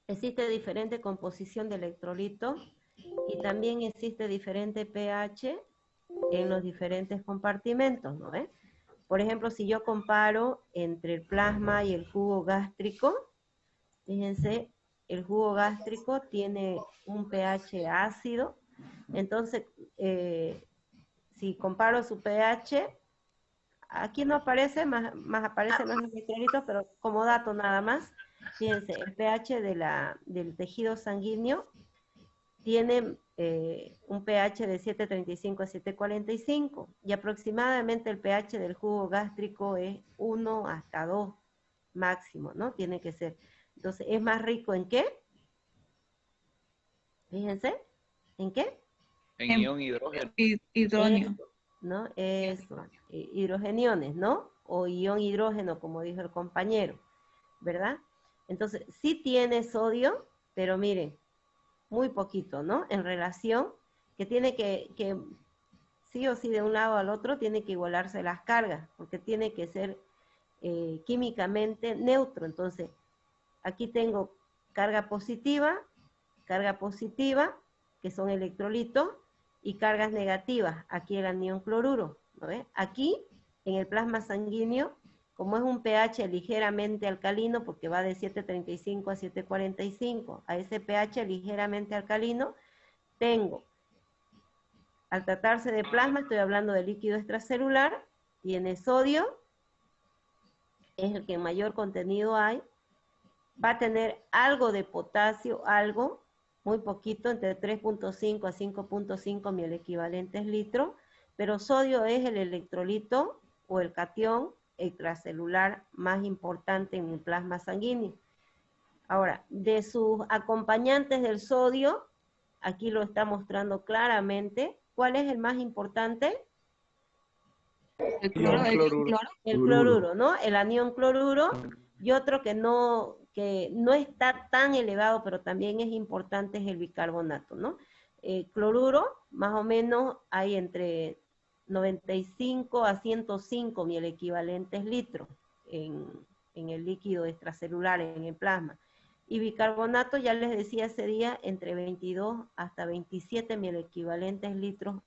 existe diferente composición de electrolito y también existe diferente pH en los diferentes compartimentos, ¿no ves? Por ejemplo, si yo comparo entre el plasma y el jugo gástrico, fíjense, el jugo gástrico tiene un pH ácido, entonces, si comparo su pH, aquí no aparece, más aparecen los electrolitos, pero como dato nada más, fíjense, el pH del tejido sanguíneo tiene un pH de 7.35 a 7.45 y aproximadamente el pH del jugo gástrico es 1 hasta 2 máximo, ¿no? Tiene que ser. Entonces, ¿es más rico en qué? Fíjense, ¿en qué? En ion hidrógeno. Hidrógeno. ¿No? Eso, hidrogeniones, ¿no? O ion hidrógeno, como dijo el compañero, ¿verdad? Entonces, sí tiene sodio, pero miren, muy poquito, ¿no? En relación, que tiene que sí o sí de un lado al otro, tiene que igualarse las cargas, porque tiene que ser químicamente neutro. Entonces, aquí tengo carga positiva, que son electrolitos, y cargas negativas, aquí el anión cloruro, ¿no ves? Aquí, en el plasma sanguíneo, como es un pH ligeramente alcalino, porque va de 7.35 a 7.45, a ese pH ligeramente alcalino, tengo, al tratarse de plasma, estoy hablando de líquido extracelular, tiene sodio, es el que mayor contenido hay, va a tener algo de potasio, algo, muy poquito, entre 3.5 a 5.5 mil equivalentes litros, pero sodio es el electrolito o el catión extracelular más importante en el plasma sanguíneo. Ahora, de sus acompañantes del sodio, aquí lo está mostrando claramente, ¿cuál es el más importante? El cloro. El cloruro, ¿no? El anión cloruro, y otro que no está tan elevado, pero también es importante, es el bicarbonato, ¿no? Cloruro, más o menos hay entre 95 a 105 mil equivalentes litros en el líquido extracelular, en el plasma. Y bicarbonato, ya les decía ese día, entre 22 hasta 27 mil equivalentes litros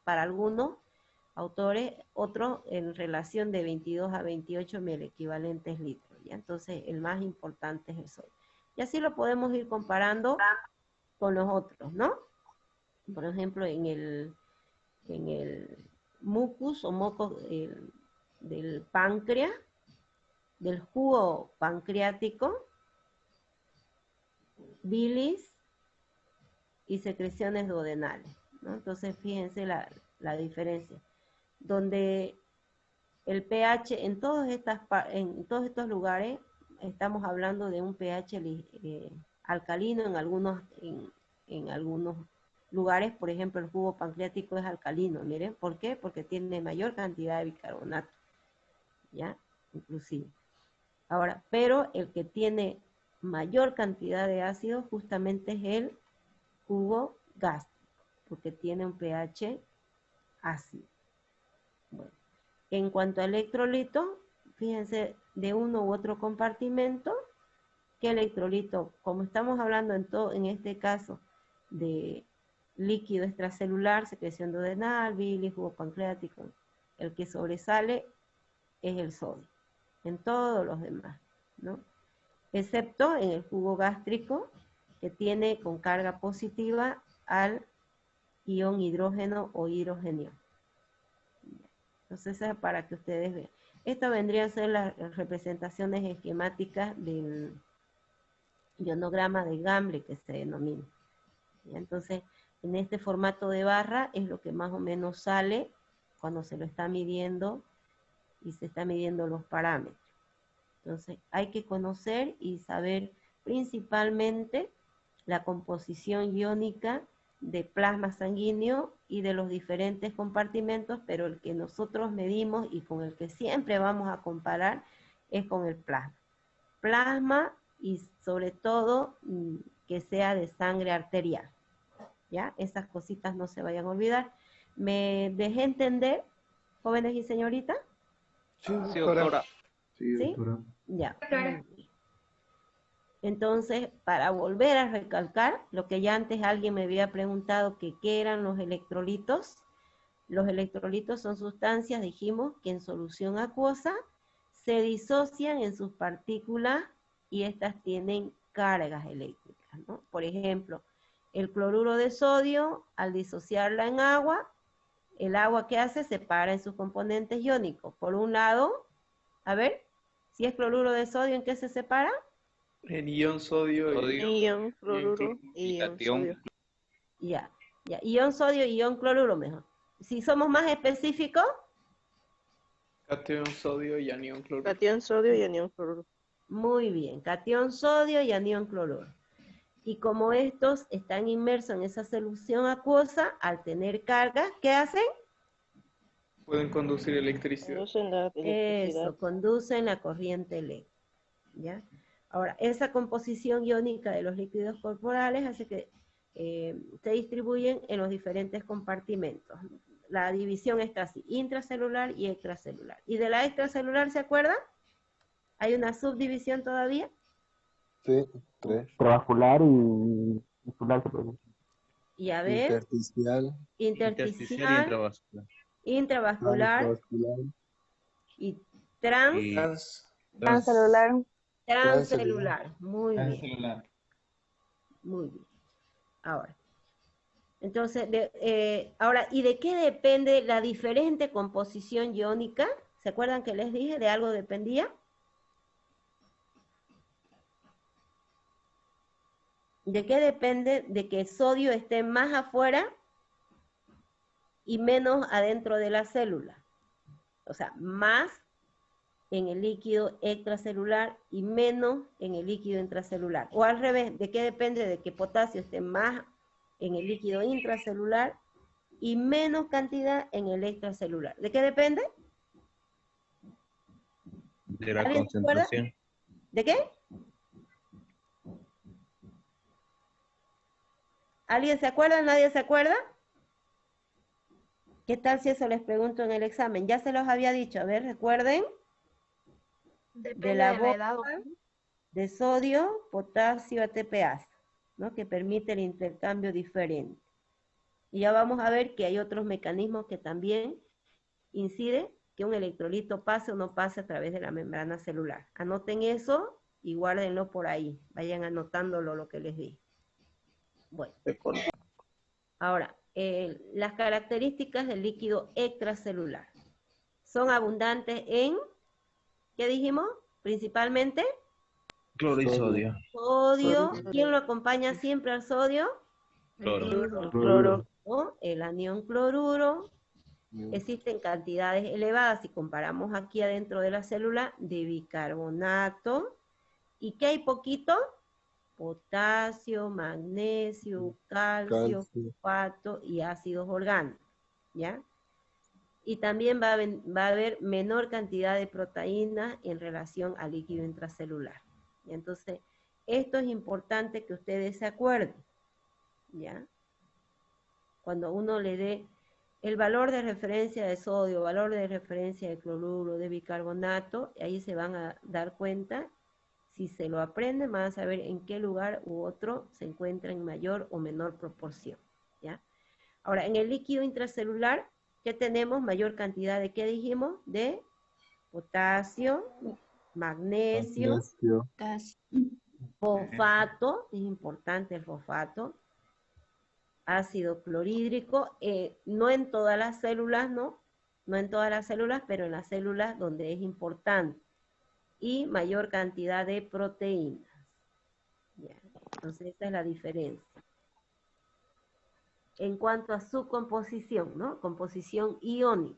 para algunos autores, otros en relación de 22 a 28 mil equivalentes litros, ¿ya? Entonces, el más importante es el sodio. Y así lo podemos ir comparando con los otros, ¿no? Por ejemplo, en el mucus o moco del páncreas, del jugo pancreático, bilis y secreciones duodenales, ¿no? Entonces, fíjense la diferencia. Donde el pH en todos estos lugares estamos hablando de un pH alcalino en algunos lugares, por ejemplo el jugo pancreático es alcalino, miren, ¿por qué? Porque tiene mayor cantidad de bicarbonato, ¿ya? Inclusive. Ahora, pero el que tiene mayor cantidad de ácido justamente es el jugo gástrico, porque tiene un pH ácido. Bueno. En cuanto a electrolito, fíjense de uno u otro compartimento, que electrolito, como estamos hablando en este caso de líquido extracelular, secreción duodenal, bilis, jugo pancreático, el que sobresale es el sodio, en todos los demás, ¿no? Excepto en el jugo gástrico, que tiene con carga positiva al ion hidrógeno o hidrogenio. Entonces, es para que ustedes vean. Esto vendría a ser las representaciones esquemáticas del ionograma de Gamble, que se denomina. Entonces, en este formato de barra es lo que más o menos sale cuando se lo está midiendo y se está midiendo los parámetros. Entonces, hay que conocer y saber principalmente la composición iónica de plasma sanguíneo y de los diferentes compartimentos, pero el que nosotros medimos y con el que siempre vamos a comparar es con el plasma. Plasma y sobre todo que sea de sangre arterial, ¿ya? Esas cositas no se vayan a olvidar. ¿Me dejé entender, jóvenes y señoritas? Sí, doctora. Sí, ¿Sí? doctora. Ya. Entonces, para volver a recalcar, lo que ya antes alguien me había preguntado que qué eran los electrolitos son sustancias, dijimos, que en solución acuosa se disocian en sus partículas y estas tienen cargas eléctricas, ¿no? Por ejemplo, el cloruro de sodio, al disociarla en agua, el agua que hace separa en sus componentes iónicos. Por un lado, a ver, si es cloruro de sodio, ¿en qué se separa? En ion sodio y Ion cloruro y ion cation. sodio. Ya, ion sodio y ion cloruro mejor. Si somos más específicos, cation sodio y anión cloruro. Cation sodio y anión cloruro. muy bien, cation sodio y anión cloruro. Y como estos están inmersos en esa solución acuosa, al tener carga, ¿qué hacen? Pueden conducir electricidad. Conducen la electricidad. Eso, conducen la corriente eléctrica. ¿Ya? Ahora, esa composición iónica de los líquidos corporales hace que se distribuyen en los diferentes compartimentos. La división está así, intracelular y extracelular. ¿Y de la extracelular se acuerdan? ¿Hay una subdivisión todavía? Sí, 3. Intravascular y tisular se puede decir. Y a ver, Intersticial. intersticial, y intravascular. intravascular Transvascular. y Transcelular. transcelular. Muy bien, Celular. muy bien. Ahora, entonces, ahora, ¿y de qué depende la diferente composición iónica? ¿Se acuerdan que les dije de algo dependía? ¿De qué depende? De que el sodio esté más afuera y menos adentro de la célula. O sea, más en el líquido extracelular y menos en el líquido intracelular. O al revés, ¿de qué depende? De que potasio esté más en el líquido intracelular y menos cantidad en el extracelular. ¿De qué depende? De la ¿Alguien se acuerda? concentración. ¿De qué? ¿Alguien se acuerda? ¿Nadie se acuerda? ¿Qué tal si eso les pregunto en el examen? Ya se los había dicho. A ver, recuerden. Depende De la de la edad. bomba de sodio, potasio, ATPase, ¿no? Que permite el intercambio diferente. Y ya vamos a ver que hay otros mecanismos que también inciden que un electrolito pase o no pase a través de la membrana celular. Anoten eso y guárdenlo por ahí. Vayan anotándolo lo que les dije. Bueno. Ahora, las características del líquido extracelular. Son abundantes en, ¿qué dijimos? Principalmente Cloro y sodio. sodio. ¿Quién lo acompaña siempre al sodio? Cloro. Cloro. ¿No? El anión cloruro. Existen cantidades elevadas, si comparamos aquí adentro de la célula, de bicarbonato. ¿Y qué hay poquito? Potasio, magnesio, calcio, fosfato y ácidos orgánicos, ¿ya? Y también va a haber menor cantidad de proteínas en relación al líquido intracelular. ¿Ya? Entonces, esto es importante que ustedes se acuerden, ¿ya? Cuando uno le dé el valor de referencia de sodio, valor de referencia de cloruro, de bicarbonato, ahí se van a dar cuenta. Si se lo aprenden, van a saber en qué lugar u otro se encuentra en mayor o menor proporción, ¿ya? Ahora, en el líquido intracelular, ¿qué tenemos? Mayor cantidad de, ¿qué dijimos? De potasio, magnesio, fosfato, es importante el fosfato, ácido clorhídrico, no en todas las células, ¿no? No en todas las células, pero en las células donde es importante. Y mayor cantidad de proteínas. Ya, entonces esa es la diferencia. En cuanto a su composición, ¿no? Composición iónica.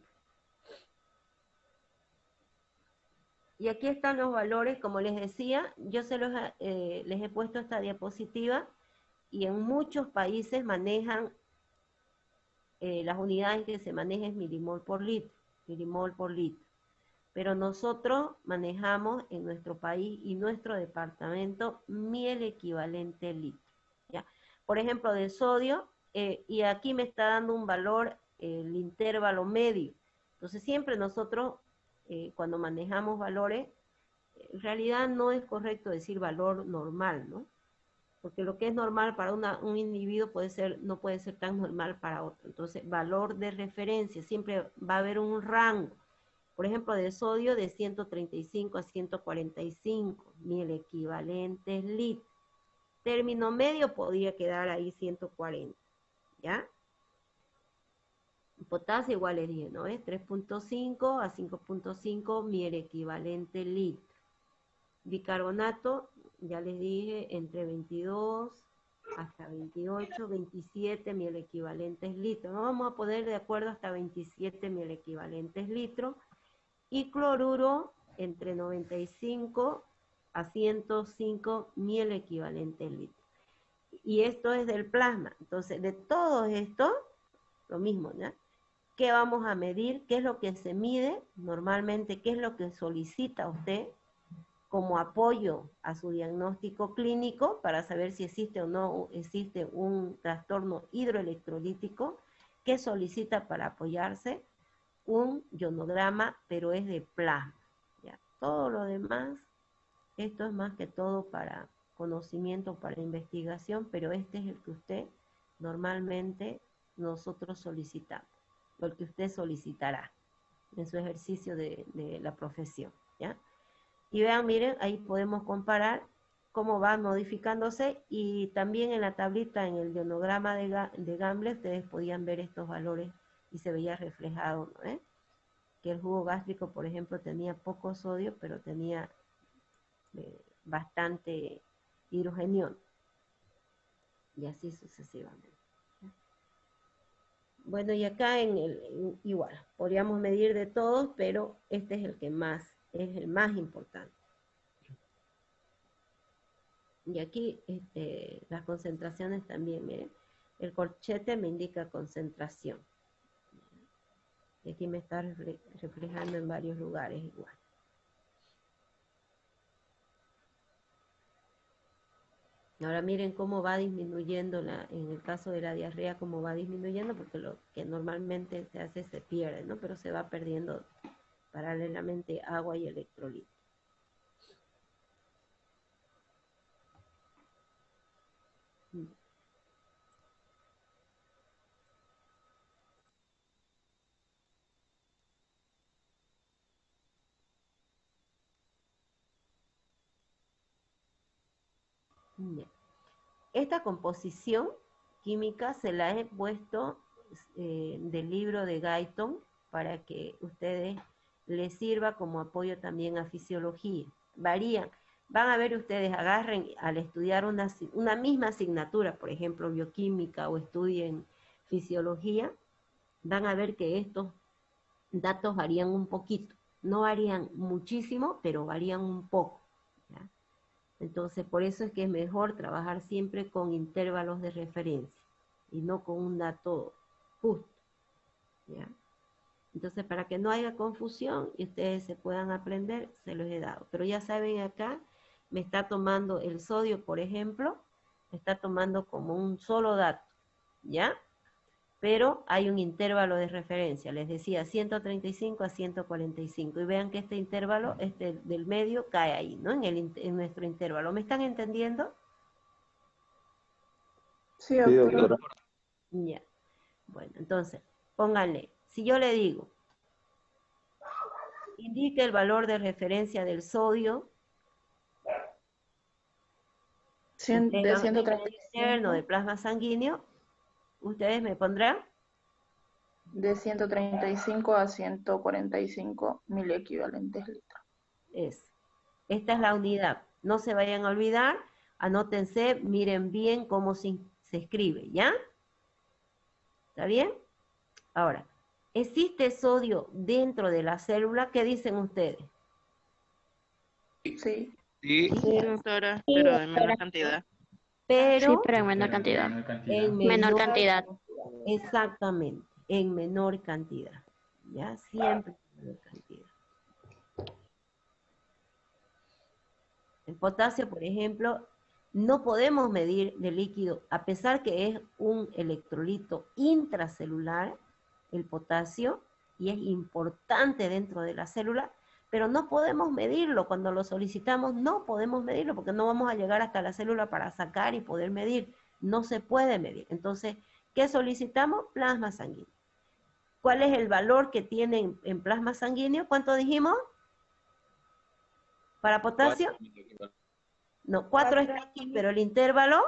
Y aquí están los valores, como les decía, yo les he puesto esta diapositiva y en muchos países manejan, las unidades que se manejan es milimol por litro, Pero nosotros manejamos en nuestro país y nuestro departamento el equivalente litro, ¿ya? Por ejemplo, de sodio, y aquí me está dando un valor, el intervalo medio. Entonces siempre nosotros, cuando manejamos valores, en realidad no es correcto decir valor normal, ¿no? Porque lo que es normal para un individuo no puede ser tan normal para otro. Entonces, valor de referencia, siempre va a haber un rango. Por ejemplo, de sodio de 135 a 145 mil equivalentes litros. Término medio podría quedar ahí 140, ¿ya? Potasio igual les dije, ¿no? Es 3.5 a 5.5 mil equivalente litro. Bicarbonato, ya les dije, entre 22 hasta 28, 27 mil equivalentes litros. No vamos a poner de acuerdo hasta 27 mil equivalentes litros. Y cloruro, entre 95 a 105 mil equivalentes litros. Y esto es del plasma. Entonces, de todo esto, lo mismo, ¿ya? ¿Qué vamos a medir? ¿Qué es lo que se mide? Normalmente, ¿qué es lo que solicita usted como apoyo a su diagnóstico clínico para saber si existe o no existe un trastorno hidroelectrolítico? ¿Qué solicita para apoyarse? Un ionograma, pero es de plasma, ¿ya? Todo lo demás, esto es más que todo para conocimiento, para investigación, pero este es el que usted normalmente nosotros solicitamos, o el que usted solicitará en su ejercicio de la profesión, ¿ya? Y vean, miren, ahí podemos comparar cómo va modificándose, y también en la tablita, en el ionograma de Gamble, ustedes podían ver estos valores y se veía reflejado, ¿no? Que el jugo gástrico, por ejemplo, tenía poco sodio, pero tenía bastante hidrogenión, y así sucesivamente. Bueno, y acá igual, podríamos medir de todos, pero este es el más importante. Y aquí las concentraciones también, miren, el corchete me indica concentración. Y aquí me está reflejando en varios lugares igual. Ahora miren cómo va disminuyendo, en el caso de la diarrea, cómo va disminuyendo, porque lo que normalmente se hace se pierde, ¿no? Pero se va perdiendo paralelamente agua y electrolitos. Bien. Esta composición química se la he puesto del libro de Guyton para que ustedes les sirva como apoyo también a fisiología. Varían. Van a ver ustedes, agarren al estudiar una misma asignatura, por ejemplo, bioquímica, o estudien fisiología, van a ver que estos datos varían un poquito. No varían muchísimo, pero varían un poco, ¿ya? Entonces, por eso es que es mejor trabajar siempre con intervalos de referencia y no con un dato justo, ¿ya? Entonces, para que no haya confusión y ustedes se puedan aprender, se los he dado. Pero ya saben, acá me está tomando el sodio, por ejemplo, me está tomando como un solo dato, ¿ya? Pero hay un intervalo de referencia, les decía 135 a 145, y vean que este intervalo, del medio, cae ahí, ¿no? En nuestro intervalo. ¿Me están entendiendo? Sí, Sí, doctora. doctora. Ya. Bueno, entonces, pónganle, si yo le digo, indique el valor de referencia del sodio, De interno 135. de plasma sanguíneo, ustedes me pondrán De 135 a 145 mil equivalentes litros. eso. Esta es la unidad. No se vayan a olvidar, anótense, miren bien cómo se escribe, ¿ya? ¿Está bien? Ahora, ¿existe sodio dentro de la célula? ¿Qué dicen ustedes? Sí. Sí, Sí, doctora, pero en menor cantidad. Pero Sí, pero en menor cantidad. en Menor cantidad. Exactamente, en menor cantidad. ¿Ya? Siempre en menor cantidad. El potasio, por ejemplo, no podemos medir de líquido, a pesar que es un electrolito intracelular, el potasio, y es importante dentro de la célula, pero no podemos medirlo. Cuando lo solicitamos no podemos medirlo porque no vamos a llegar hasta la célula para sacar y poder medir. No se puede medir. Entonces, ¿qué solicitamos? Plasma sanguíneo. ¿Cuál es el valor que tiene en plasma sanguíneo? ¿Cuánto dijimos? ¿Para potasio? No, 4 está aquí, pero el intervalo,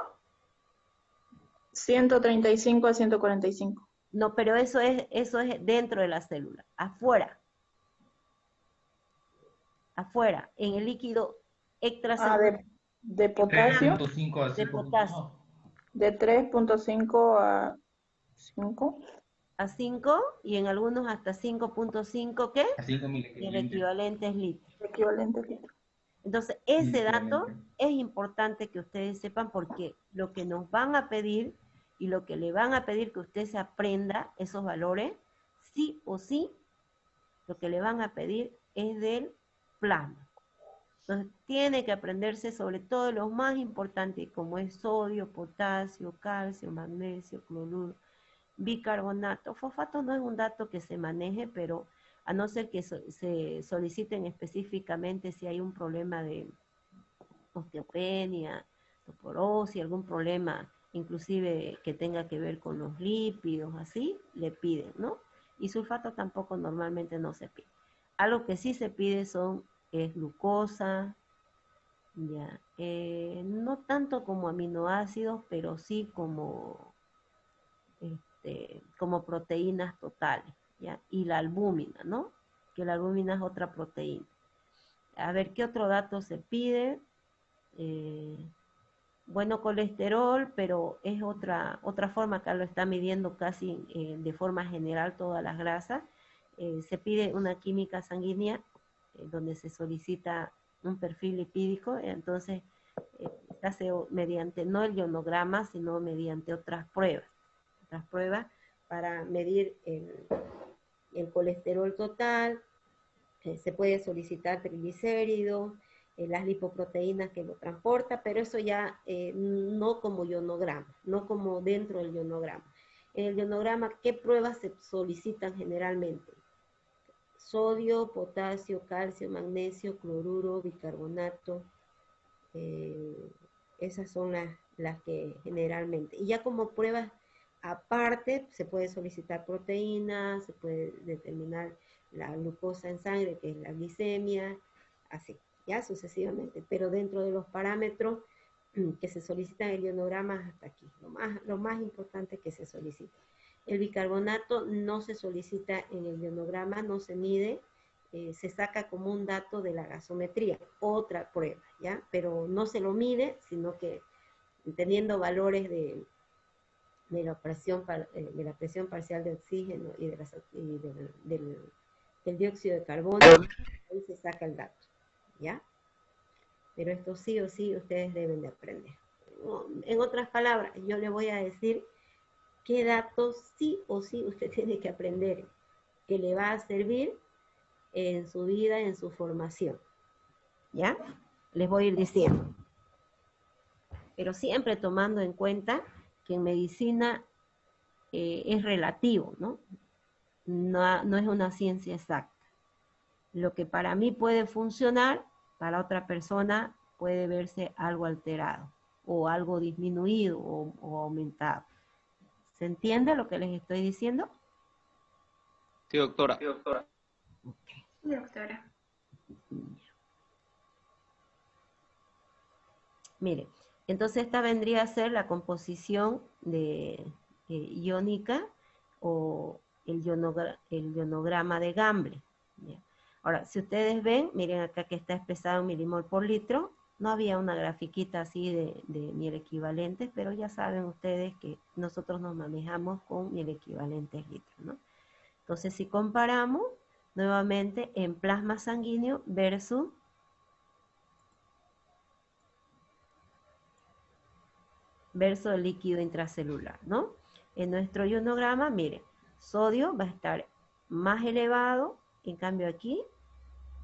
135 a 145. no, pero eso es dentro de la célula, afuera. Afuera, en el líquido extracelular. De potasio, 3.5 a De potasio. de 3.5 a 5. A 5 y en algunos hasta 5.5, ¿qué? a 5.000 El equivalente es litro. Equivalente a litro. Entonces, ese dato es importante que ustedes sepan porque lo que nos van a pedir y lo que le van a pedir que usted se aprenda esos valores, sí o sí, lo que le van a pedir es del plasma. Entonces, tiene que aprenderse sobre todo los más importantes, como es sodio, potasio, calcio, magnesio, cloruro, bicarbonato. Fosfato no es un dato que se maneje, pero a no ser que se soliciten específicamente si hay un problema de osteopenia, osteoporosis, algún problema inclusive que tenga que ver con los lípidos, así, le piden, ¿no? Y sulfato tampoco normalmente no se pide. Algo que sí se pide es glucosa, ya, no tanto como aminoácidos, pero sí como proteínas totales, ¿ya? Y la albúmina, ¿no? Que la albúmina es otra proteína. A ver, ¿qué otro dato se pide? Bueno, colesterol, pero es otra forma, acá lo está midiendo casi de forma general todas las grasas. Se pide una química sanguínea donde se solicita un perfil lipídico, entonces se hace mediante, no el ionograma, sino mediante otras pruebas para medir el colesterol total. Se puede solicitar triglicéridos, las lipoproteínas que lo transporta, pero eso ya no como ionograma, no como dentro del ionograma. En el ionograma, ¿qué pruebas se solicitan generalmente? Sodio, potasio, calcio, magnesio, cloruro, bicarbonato, esas son las que generalmente. Y ya como pruebas aparte, se puede solicitar proteínas, se puede determinar la glucosa en sangre, que es la glicemia, así, ya sucesivamente. Pero dentro de los parámetros que se solicitan en el ionograma, hasta aquí, lo más importante que se solicita. El bicarbonato no se solicita en el ionograma, no se mide, se saca como un dato de la gasometría, otra prueba, ¿ya? Pero no se lo mide, sino que teniendo valores de la presión parcial de oxígeno y del dióxido de carbono, ahí se saca el dato, ¿ya? Pero esto sí o sí ustedes deben de aprender. En otras palabras, yo le voy a decir qué datos sí o sí usted tiene que aprender, que le va a servir en su vida, en su formación, ¿ya? Les voy a ir diciendo. Pero siempre tomando en cuenta que en medicina es relativo, ¿no? No es una ciencia exacta. Lo que para mí puede funcionar, para otra persona puede verse algo alterado, o algo disminuido, o aumentado. ¿Se entiende lo que les estoy diciendo? Sí, doctora. Okay. Doctora. Mire, entonces esta vendría a ser la composición iónica o el ionograma de Gamble. ¿Ya? Ahora, si ustedes ven, miren acá que está expresado en milimol por litro, no había una grafiquita así de miel equivalentes, pero ya saben ustedes que nosotros nos manejamos con miel equivalentes litros, ¿no? Entonces, si comparamos nuevamente en plasma sanguíneo versus el líquido intracelular, ¿no? En nuestro ionograma, miren, sodio va a estar más elevado, en cambio aquí,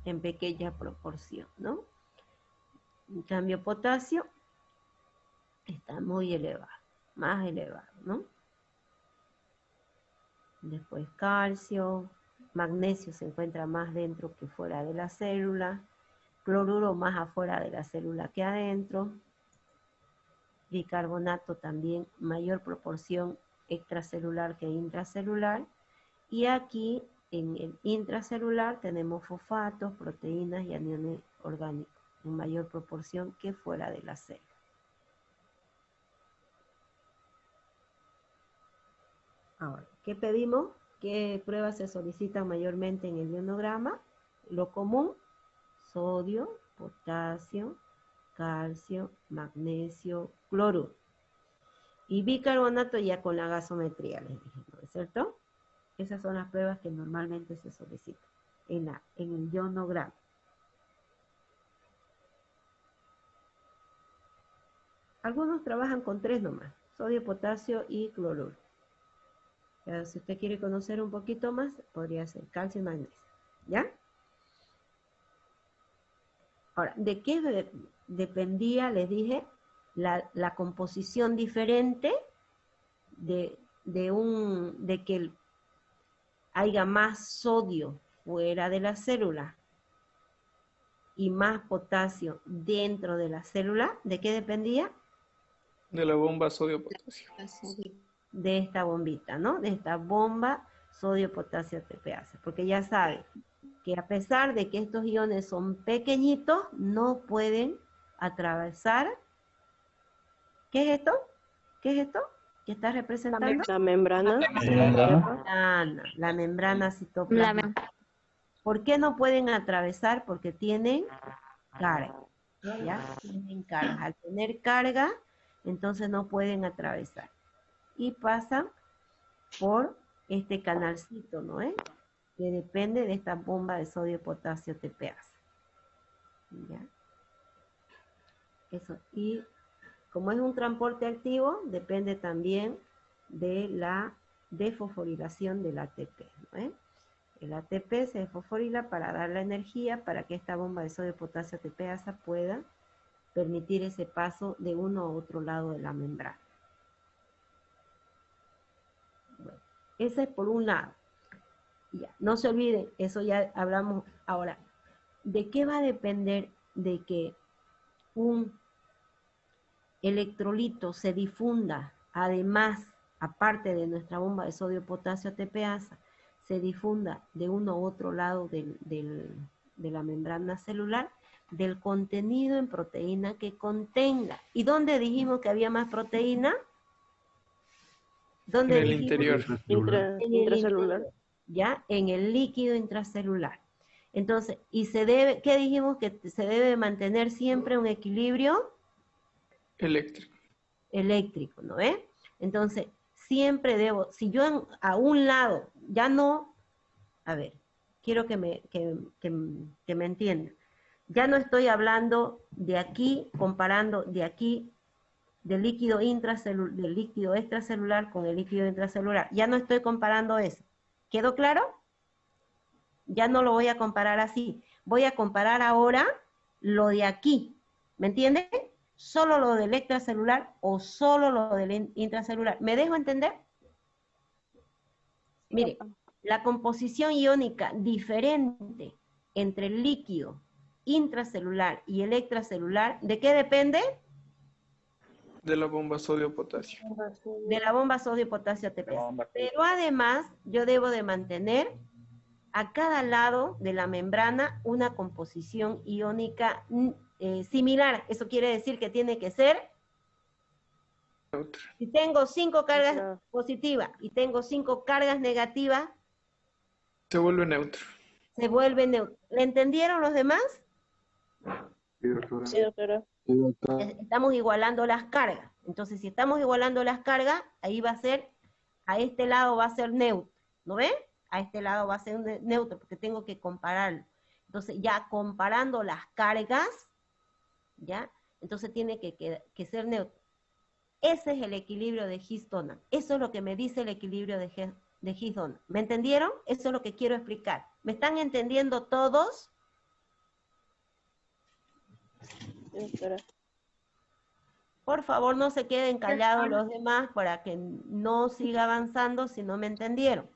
en pequeña proporción, ¿no? En cambio, potasio está muy elevado, más elevado, ¿no? Después calcio, magnesio se encuentra más dentro que fuera de la célula, cloruro más afuera de la célula que adentro, bicarbonato también mayor proporción extracelular que intracelular, y aquí en el intracelular tenemos fosfatos, proteínas y aniones orgánicos en mayor proporción que fuera de la célula. Ahora, ¿qué pedimos? ¿Qué pruebas se solicitan mayormente en el ionograma? Lo común, sodio, potasio, calcio, magnesio, cloruro. Y bicarbonato ya con la gasometría, les dije, ¿no es cierto? Esas son las pruebas que normalmente se solicitan en el ionograma. Algunos trabajan con 3 nomás, sodio, potasio y cloruro. Pero si usted quiere conocer un poquito más, podría ser calcio y magnesio, ¿ya? Ahora, ¿de qué dependía, les dije, la composición diferente de que haya más sodio fuera de la célula y más potasio dentro de la célula? ¿De qué dependía? De la bomba sodio-potasio. De esta bombita, ¿no? De esta bomba sodio-potasio TPase, porque ya saben que a pesar de que estos iones son pequeñitos, no pueden atravesar. ¿Qué es esto? ¿Qué es esto? ¿Qué está representando? La membrana. La membrana citoplasmática. ¿Por qué no pueden atravesar? Porque tienen carga, ¿ya? Tienen carga. Al tener carga, entonces no pueden atravesar. Y pasan por este canalcito, ¿no es? Que depende de esta bomba de sodio-potasio TPase. ¿Ya? Eso. Y como es un transporte activo, depende también de la desfosforilación del ATP, ¿no es? El ATP se desfosforila para dar la energía para que esta bomba de sodio-potasio TPase pueda permitir ese paso de uno a otro lado de la membrana. Bueno, ese es por un lado. Ya, no se olviden, eso ya hablamos ahora. ¿De qué va a depender de que un electrolito se difunda, además, aparte de nuestra bomba de sodio-potasio TPase, se difunda de uno u otro lado de la membrana celular? Del contenido en proteína que contenga. ¿Y dónde dijimos que había más proteína? En el interior. Intracelular. ¿Ya? En el líquido intracelular. Entonces, ¿qué dijimos? Que se debe mantener siempre un equilibrio eléctrico, ¿no ve? Entonces, siempre si yo a un lado, ya no, a ver, quiero que me entiendan. Ya no estoy hablando de aquí, comparando de aquí, del líquido extracelular con el líquido intracelular. Ya no estoy comparando eso. ¿Quedó claro? Ya no lo voy a comparar así. Voy a comparar ahora lo de aquí. ¿Me entienden? Solo lo del extracelular o solo lo del intracelular. ¿Me dejo entender? Mire, la composición iónica diferente entre el líquido intracelular y el extracelular, ¿de qué depende? De la bomba sodio-potasio. De la bomba sodio-potasio TPase. Pero además, yo debo de mantener a cada lado de la membrana una composición iónica similar. Eso quiere decir que tiene que ser Neutra. Si tengo 5 cargas positivas y tengo 5 cargas negativas, Se vuelve neutro. se vuelve neutro. ¿Le entendieron los demás? Sí, doctora. Sí, doctora. Sí, doctora. Estamos igualando las cargas. Entonces, si estamos igualando las cargas, ahí va a ser, a este lado va a ser neutro. ¿No ven? A este lado va a ser neutro, porque tengo que compararlo. Entonces, ya comparando las cargas, ¿ya? Entonces tiene que ser neutro. Ese es el equilibrio de Higgs-Donan. Eso es lo que me dice el equilibrio de Higgs-Donan. ¿Me entendieron? Eso es lo que quiero explicar. ¿Me están entendiendo todos? Sí, doctora. Por favor, no se queden callados los demás para que no siga avanzando si no me entendieron.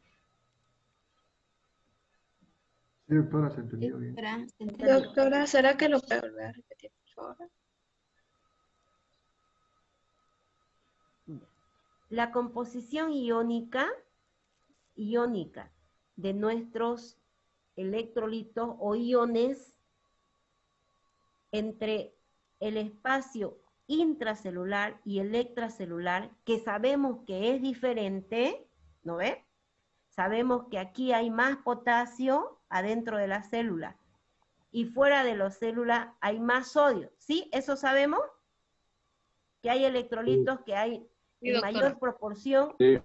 Sí, doctora, se entendió bien. Doctora, ¿será que lo puede volver a repetir, por favor? La composición iónica de nuestros electrolitos o iones entre el espacio intracelular y el extracelular, que sabemos que es diferente, ¿no ve? Sabemos que aquí hay más potasio adentro de la célula y fuera de la célula hay más sodio. ¿Sí? ¿Eso sabemos? Que hay electrolitos que hay en mayor proporción. Sí.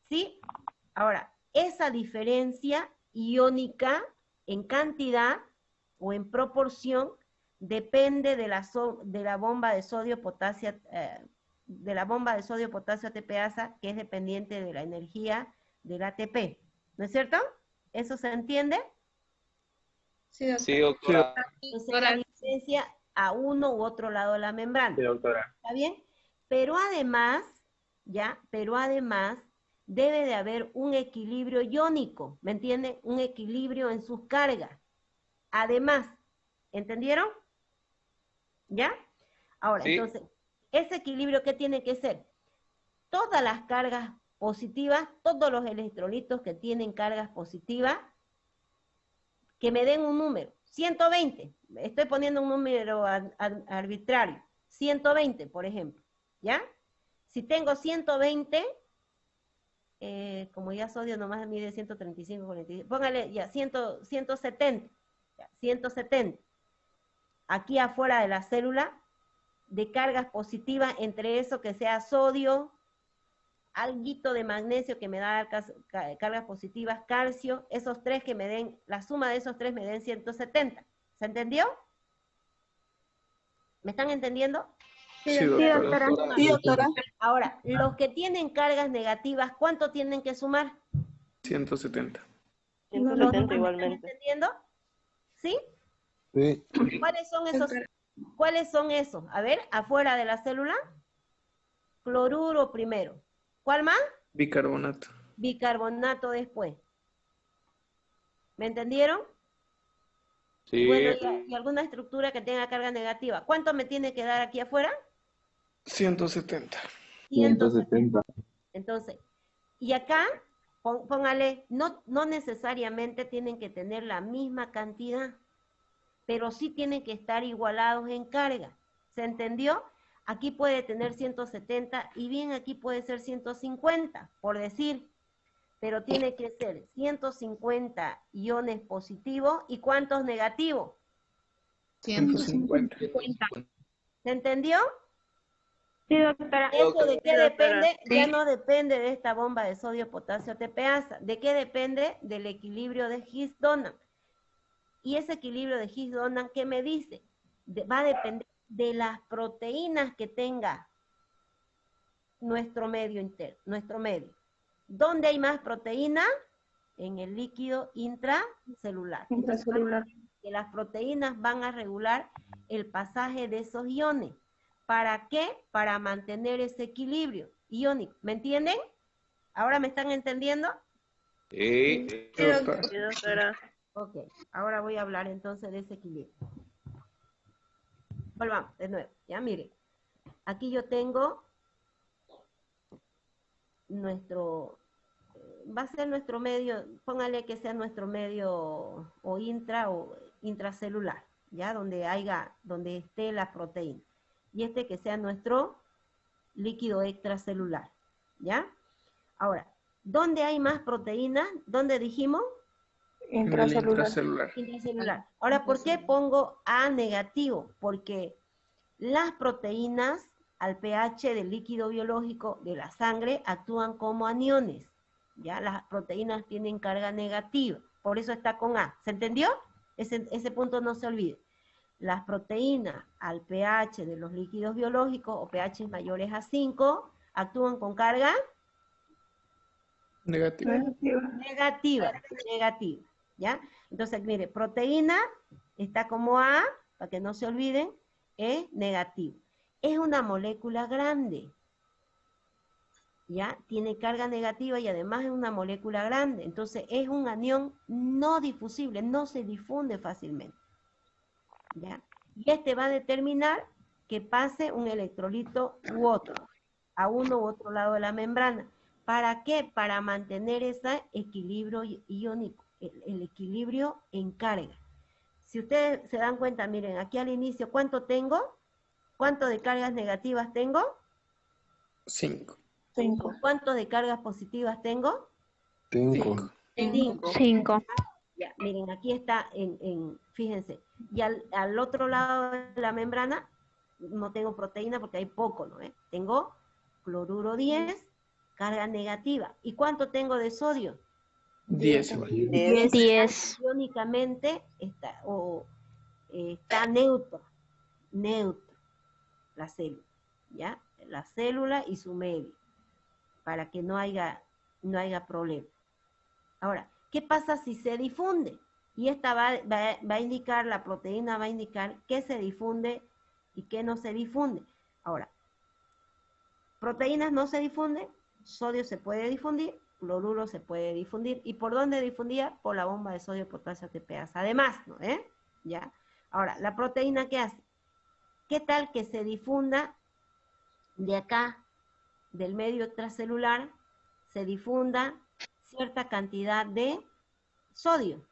¿Sí? Ahora, esa diferencia iónica en cantidad o en proporción depende de la bomba de sodio potasio ATPasa, que es dependiente de la energía del ATP. ¿No es cierto? ¿Eso se entiende? Sí, doctora. Sí, doctora. Entonces la diferencia a uno u otro lado de la membrana. Sí, doctora. ¿Está bien? Pero además, debe de haber un equilibrio iónico, ¿me entiende? Un equilibrio en sus cargas. Además, ¿entendieron? ¿Ya? Ahora, Sí. entonces, ese equilibrio, ¿qué tiene que ser? Todas las cargas positivas, todos los electrolitos que tienen cargas positivas, que me den un número, 120, estoy poniendo un número arbitrario, 120, por ejemplo, ¿ya? Si tengo 120, como ya sodio nomás mide 135, 45, póngale ya 170, ya, 170. Aquí afuera de la célula, de cargas positivas, entre eso que sea sodio, alguito de magnesio que me da cargas positivas, calcio, esos tres que me den, la suma de esos tres me den 170. ¿Se entendió? ¿Me están entendiendo? Sí, doctora. Sí, doctora. Ahora, los que tienen cargas negativas, ¿cuánto tienen que sumar? 170. 170 ¿Me igualmente. están entendiendo? ¿Sí? Sí. ¿Cuáles son esos? A ver, afuera de la célula, cloruro primero. ¿Cuál más? Bicarbonato. Bicarbonato después. ¿Me entendieron? Sí. Bueno, y alguna estructura que tenga carga negativa. ¿Cuánto me tiene que dar aquí afuera? 170. 170. Entonces, y acá, póngale, no necesariamente tienen que tener la misma cantidad, pero sí tienen que estar igualados en carga. ¿Se entendió? Aquí puede tener 170 y bien aquí puede ser 150, por decir, pero tiene que ser 150 iones positivos y ¿cuántos negativos? 150. ¿Se entendió? Sí, doctora. ¿Eso de qué Sí, doctora. depende? Ya no depende de esta bomba de sodio potasio ATPasa. ¿De qué depende? Del equilibrio de Higgs-Boson. Y ese equilibrio de Higgs-Boson, ¿qué me dice? Va a depender de las proteínas que tenga nuestro medio interno, nuestro medio. ¿Dónde hay más proteína? En el líquido intracelular. Intracelular. Que las proteínas van a regular el pasaje de esos iones. ¿Para qué? Para mantener ese equilibrio iónico. ¿Me entienden? ¿Ahora me están entendiendo? Sí, doctora. Sí, doctora. Ok, ahora voy a hablar entonces de ese equilibrio. Volvamos de nuevo, ya miren. Aquí yo tengo nuestro, va a ser nuestro medio, póngale que sea nuestro medio o intracelular, ya, donde esté la proteína. Y este que sea nuestro líquido extracelular, ¿ya? Ahora, ¿dónde hay más proteínas? ¿Dónde dijimos? En el Intracelular. Intracelular. Ahora, ¿por qué pongo A negativo? Porque las proteínas al pH del líquido biológico de la sangre actúan como aniones. ¿Ya? Las proteínas tienen carga negativa. Por eso está con A. ¿Se entendió? Ese punto no se olvide. Las proteínas al pH de los líquidos biológicos o pH mayores a 5 actúan con carga Negativo. negativa. ¿Ya? Entonces, mire, proteína está como A, para que no se olviden, es negativo. Es una molécula grande. ¿ya? Tiene carga negativa y además es una molécula grande, entonces es un anión no difusible, no se difunde fácilmente, ¿ya? Y este va a determinar que pase un electrolito u otro, a uno u otro lado de la membrana. ¿Para qué? Para mantener ese equilibrio iónico, el equilibrio en carga. Si ustedes se dan cuenta, miren, aquí al inicio, ¿cuánto tengo? ¿Cuánto de cargas negativas tengo? 5. 5. ¿Cuánto de cargas positivas tengo? 5. 5. 5. Ya, miren, aquí está fíjense, y al otro lado de la membrana no tengo proteína porque hay poco, ¿no? Tengo cloruro 10, carga negativa. ¿Y cuánto tengo de sodio? 10. 10. Iónicamente está neutro, la célula, ¿ya? La célula y su medio, para que no haya problema. Ahora, ¿qué pasa si se difunde? Y esta va a indicar, la proteína va a indicar qué se difunde y qué no se difunde. Ahora, proteínas no se difunden, sodio se puede difundir, cloruro se puede difundir. ¿Y por dónde difundía? Por la bomba de sodio, potasio, ATPase. Además, ¿no? ¿Ya? Ahora, ¿la proteína qué hace? ¿Qué tal que se difunda de acá, del medio extracelular, se difunda cierta cantidad de sodio?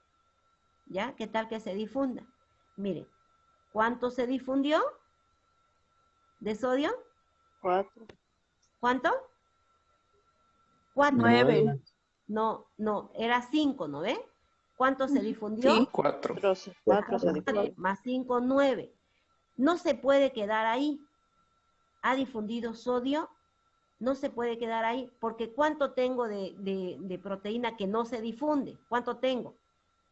¿Ya? ¿Qué tal que se difunda? Miren, ¿cuánto se difundió de sodio? 4. ¿Cuánto? 4. 9. No, era 5, ¿no ve? ¿Cuánto se difundió? 4. 4 se difunde. Más 5, 9. No se puede quedar ahí. Ha difundido sodio, no se puede quedar ahí, porque ¿cuánto tengo de proteína que no se difunde? ¿Cuánto tengo?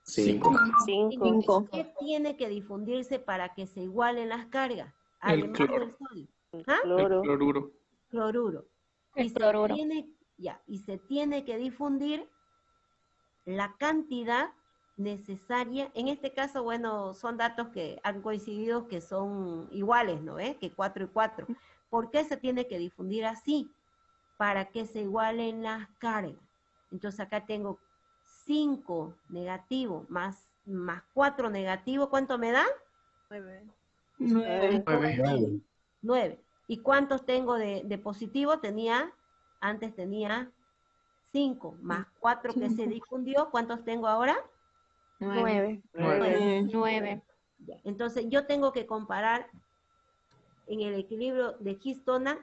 5. 5. ¿Qué tiene que difundirse para que se igualen las cargas? El Además cloro. del sodio. ¿Ah? El Cloro. cloruro. Cloruro. El Y cloruro. se tiene que difundir la cantidad necesaria. En este caso, bueno, son datos que han coincidido que son iguales, ¿no? Que 4 y 4. ¿Por qué se tiene que difundir así? Para que se igualen las cargas. Entonces acá tengo 5 negativo más 4 negativo. ¿Cuánto me da? 9. 9. 9. ¿Y cuántos tengo de positivo? Antes tenía 5 más 4 que se difundió. ¿Cuántos tengo ahora? 9. 9. Ya. Entonces yo tengo que comparar en el equilibrio de histona,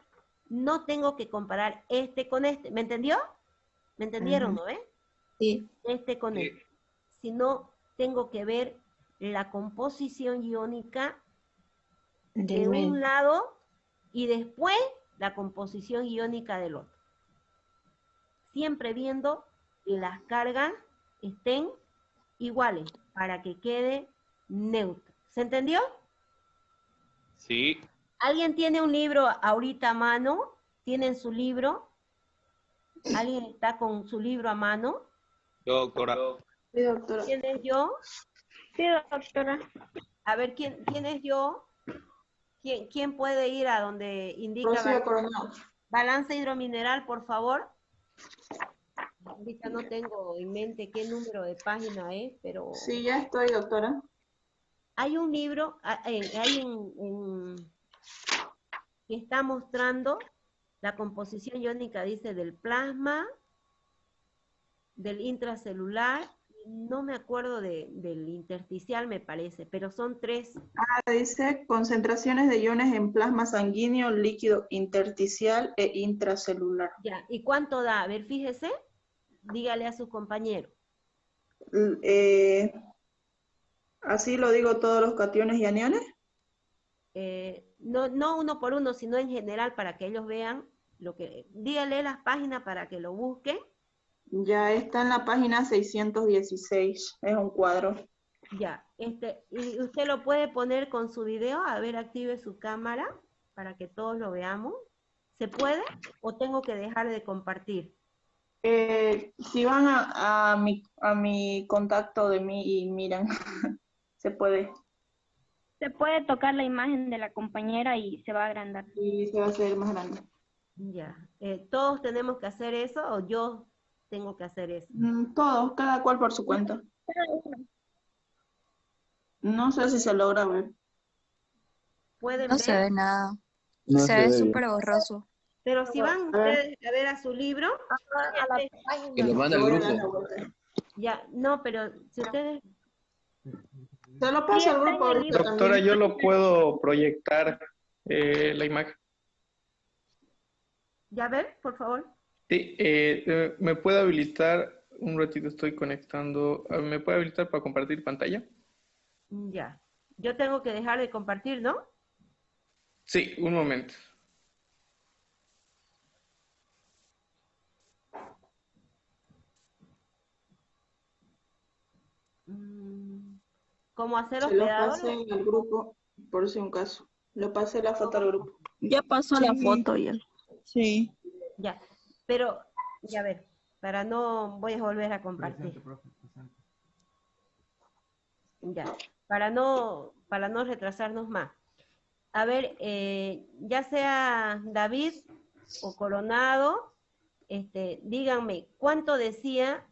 no tengo que comparar este con este. ¿Me entendió? ¿Me entendieron, no? Sí. Este con este. Sino tengo que ver la composición iónica de un lado y después la composición iónica del otro. Siempre viendo que las cargas estén iguales para que quede neutro. ¿Se entendió? Sí. ¿Alguien tiene un libro ahorita a mano? ¿Tienen su libro? ¿Alguien está con su libro a mano? Doctora. Sí, doctora. ¿Quién es yo? Sí, doctora. A ver, ¿quién es yo? ¿Quién puede ir a donde indica Rocío Coronado. balance hidromineral, por favor? Ahorita no tengo en mente qué número de página es, pero Sí, ya estoy, doctora. hay un libro, que está mostrando la composición iónica, dice, del plasma, del intracelular, no me acuerdo del intersticial, me parece, pero son 3. Dice concentraciones de iones en plasma sanguíneo, líquido intersticial e intracelular. Ya, ¿y cuánto da? A ver, fíjese, dígale a sus compañeros. Así lo digo todos los cationes y aniones. No uno por uno, sino en general para que ellos vean dígale las páginas para que lo busquen. Ya está en la página 616, es un cuadro. Ya, y usted lo puede poner con su video, a ver, active su cámara para que todos lo veamos. ¿Se puede o tengo que dejar de compartir? Si van a mi contacto de mí y miran, se puede. Se puede tocar la imagen de la compañera y se va a agrandar. Y se va a hacer más grande. Ya. ¿Todos tenemos que hacer eso o yo tengo que hacer eso? Todos, cada cual por su cuenta. No sé si se logra ver. ¿Pueden No ver? se ve nada. No Se se ve ve. súper borroso. Pero si van ustedes a ver a su libro, Que lo manda al Voy a dar la grupo. vuelta. ya, no, pero si ustedes, Se lo Sí, paso al está grupo en el ahorita libro. Doctora, también. yo lo puedo proyectar la imagen. ya ver, por favor. Sí, ¿me puede habilitar? Un ratito estoy conectando. ¿Me puede habilitar para compartir pantalla? Ya. Yo tengo que dejar de compartir, ¿no? Sí, un momento. ¿Cómo hacer Se lo hospedadores? pasé al grupo, por si un caso. Lo pasé la foto al grupo. Ya pasó la foto ya. Sí. Ya. Pero, ya ver, para no, voy a volver a compartir. Ya. Para no retrasarnos más. A ver, ya sea David o Coronado, díganme, ¿cuánto decía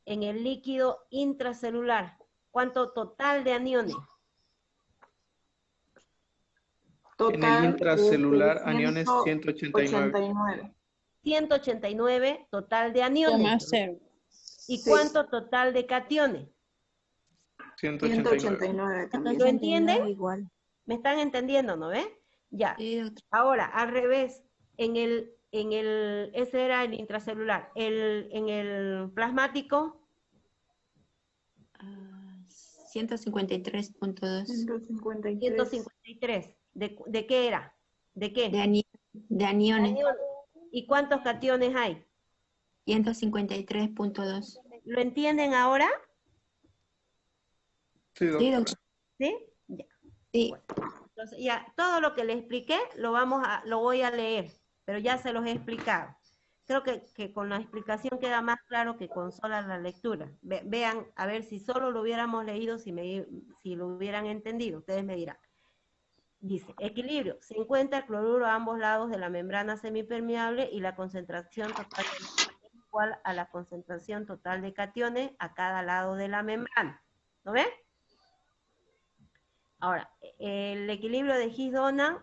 en el líquido intracelular? ¿Cuánto total de aniones? Total, En el intracelular, este, aniones 189. 189. 189 total de aniones. ¿Y Sí. cuánto total de cationes? 189. 189 también. ¿Lo entienden? Igual. ¿Me están entendiendo, no ve? Ya. Sí, doctor. Ahora, al revés, ese era el intracelular. En el plasmático, 153.2. 153. 153. ¿De qué era? ¿De qué? De aniones. Aniones. ¿Y cuántos cationes hay? 153.2. ¿Lo entienden ahora? Sí, Sí, doctora. doctor. ¿Sí? Ya. Sí. Bueno, entonces, ya, todo lo que les expliqué lo voy a leer, pero ya se los he explicado. Creo que con la explicación queda más claro que con sola la lectura. Vean, a ver si solo lo hubiéramos leído, si lo hubieran entendido, ustedes me dirán. Dice, equilibrio, se encuentra el cloruro a ambos lados de la membrana semipermeable y la concentración total de aniones es igual a la concentración total de cationes a cada lado de la membrana. ¿Lo ven? Ahora, el equilibrio de Higgs-Donan,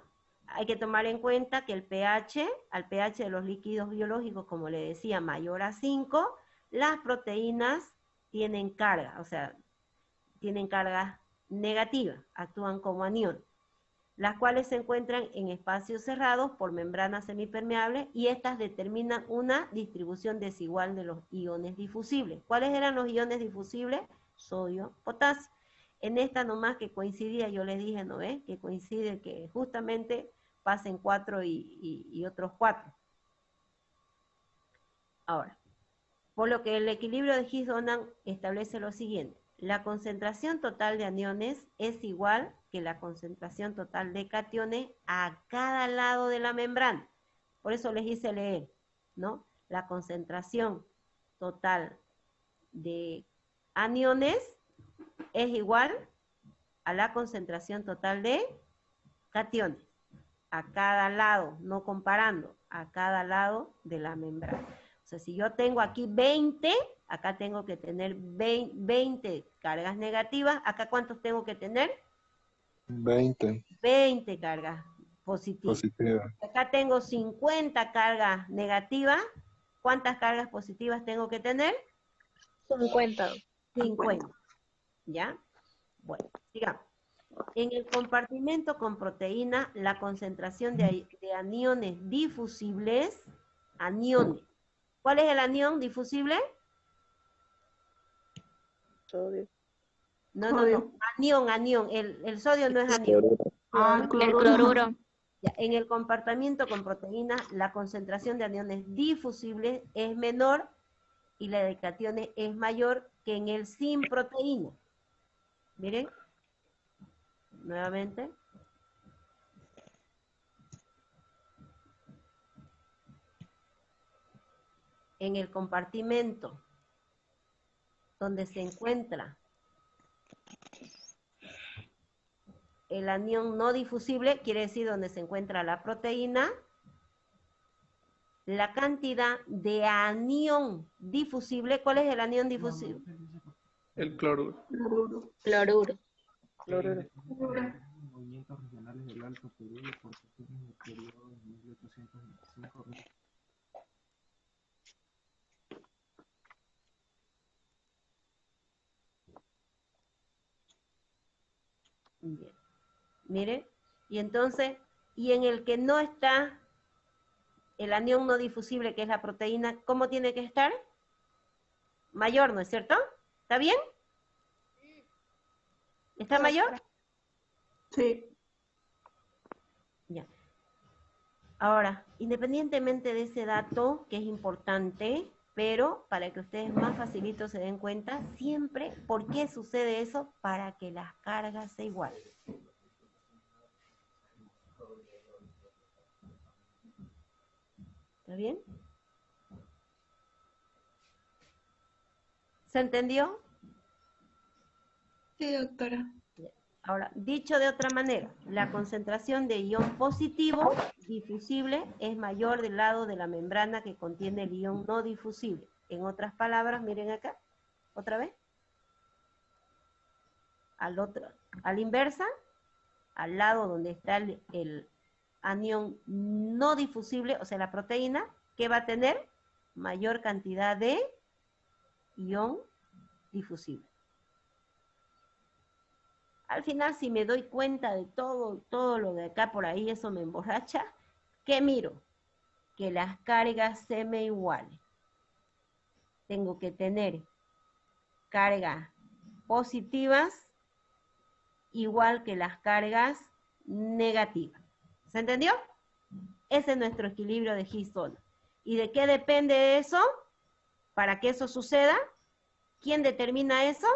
hay que tomar en cuenta que al pH de los líquidos biológicos, como le decía, mayor a 5, las proteínas tienen carga, o sea, tienen carga negativa, actúan como aniones, las cuales se encuentran en espacios cerrados por membranas semipermeables y estas determinan una distribución desigual de los iones difusibles. ¿Cuáles eran los iones difusibles? Sodio, potasio. En esta nomás que coincidía, yo les dije, ¿no ves? Que coincide que justamente pasen 4 y otros 4. Ahora, por lo que el equilibrio de Higgs-Donan establece lo siguiente. La concentración total de aniones es igual que la concentración total de cationes a cada lado de la membrana. Por eso les hice leer, ¿no? La concentración total de aniones es igual a la concentración total de cationes, a cada lado, no comparando, a cada lado de la membrana. O sea, si yo tengo aquí 20, acá tengo que tener 20 cargas negativas, ¿acá cuántos tengo que tener? 20. 20 cargas positivas. Positiva. Acá tengo 50 cargas negativas, ¿cuántas cargas positivas tengo que tener? 50. 50. ¿Ya? Bueno, sigamos. En el compartimento con proteína, la concentración de aniones difusibles, aniones. ¿Cuál es el anión difusible? Sodio. No. Anión. El sodio no es anión. Ah, El cloruro. cloruro. Ya, en el compartimiento con proteína, la concentración de aniones difusibles es menor y la de cationes es mayor que en el sin proteína. Miren. Nuevamente. En el compartimento donde se encuentra el anión no difusible, quiere decir donde se encuentra la proteína, la cantidad de anión difusible. ¿Cuál es el anión difusible? El cloruro. Cloruro. Movimientos regionales del Alto Perú y aportaciones del periodo de 1825. Bien. Mire, y entonces, y en el que no está el anión no difusible, que es la proteína, ¿cómo tiene que estar? Mayor, ¿no es cierto? ¿Está bien? ¿Está mayor? Sí. Ya. Ahora, independientemente de ese dato, que es importante, pero para que ustedes más facilito se den cuenta, siempre, ¿por qué sucede eso? Para que las cargas se igualen. ¿Está bien? ¿Se entendió? Sí, doctora. Ahora, dicho de otra manera, la concentración de ion positivo difusible es mayor del lado de la membrana que contiene el ion no difusible. En otras palabras, miren acá, otra vez. A la inversa, al lado donde está el anión no difusible, o sea, la proteína, ¿qué va a tener? Mayor cantidad de ion difusible. Al final, si me doy cuenta de todo lo de acá por ahí, eso me emborracha, ¿qué miro? Que las cargas se me igualen. Tengo que tener cargas positivas igual que las cargas negativas. ¿Se entendió? Ese es nuestro equilibrio de Higgs-Boson. ¿Y de qué depende eso? Para que eso suceda, ¿quién determina eso?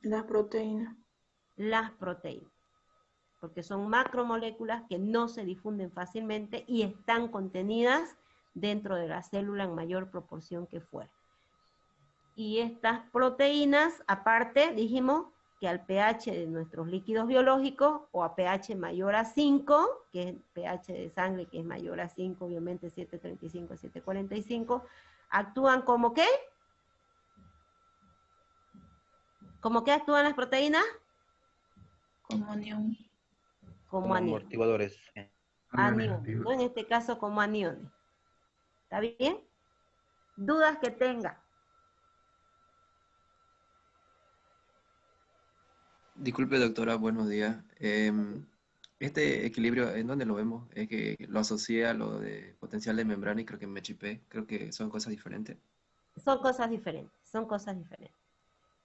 Las proteínas. Las proteínas, porque son macromoléculas que no se difunden fácilmente y están contenidas dentro de la célula en mayor proporción que fuera. Y estas proteínas, aparte, dijimos que al pH de nuestros líquidos biológicos, o a pH mayor a 5, que es pH de sangre que es mayor a 5, obviamente 7.35, 7.45, actúan como ¿qué? ¿Cómo qué actúan las proteínas? Como anión. Como anión. amortiguadores. Aniones, ¿no? En este caso como aniones. ¿Está bien? ¿Dudas que tenga? Disculpe, doctora, buenos días. Este equilibrio, ¿en dónde lo vemos? Es que lo asocié a lo de potencial de membrana y creo que me chipé. Creo que son cosas diferentes. Son cosas diferentes, son cosas diferentes.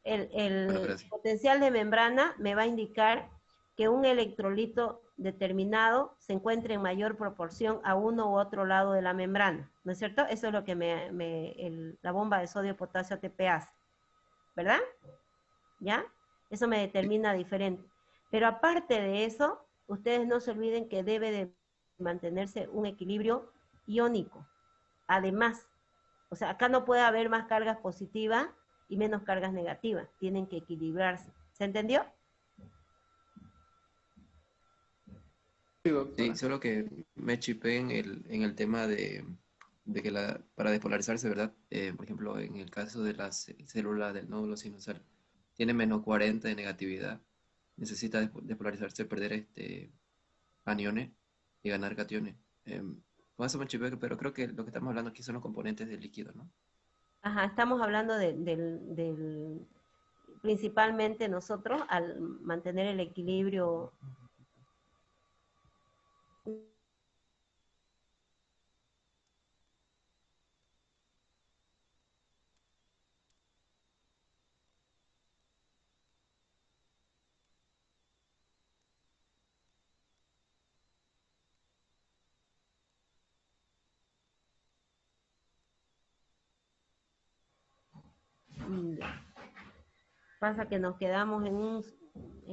Bueno, El gracias. potencial de membrana me va a indicar que un electrolito determinado se encuentra en mayor proporción a uno u otro lado de la membrana, ¿no es cierto? Eso es lo que la bomba de sodio potasio ATP hace, ¿verdad? ¿Ya? Eso me determina diferente. Pero aparte de eso, ustedes no se olviden que debe de mantenerse un equilibrio iónico. Además, o sea, acá no puede haber más cargas positivas y menos cargas negativas. Tienen que equilibrarse. ¿Se entendió? Sí, doctora. Sí, solo que me chipé en el tema de que para despolarizarse, ¿verdad? Por ejemplo, en el caso de la célula del nódulo sinusal, tiene menos 40 de negatividad. Necesita despolarizarse, perder aniones y ganar cationes. Con eso me chipé, pero creo que lo que estamos hablando aquí son los componentes del líquido, ¿no? Ajá, estamos hablando principalmente nosotros, al mantener el equilibrio. Pasa que nos quedamos en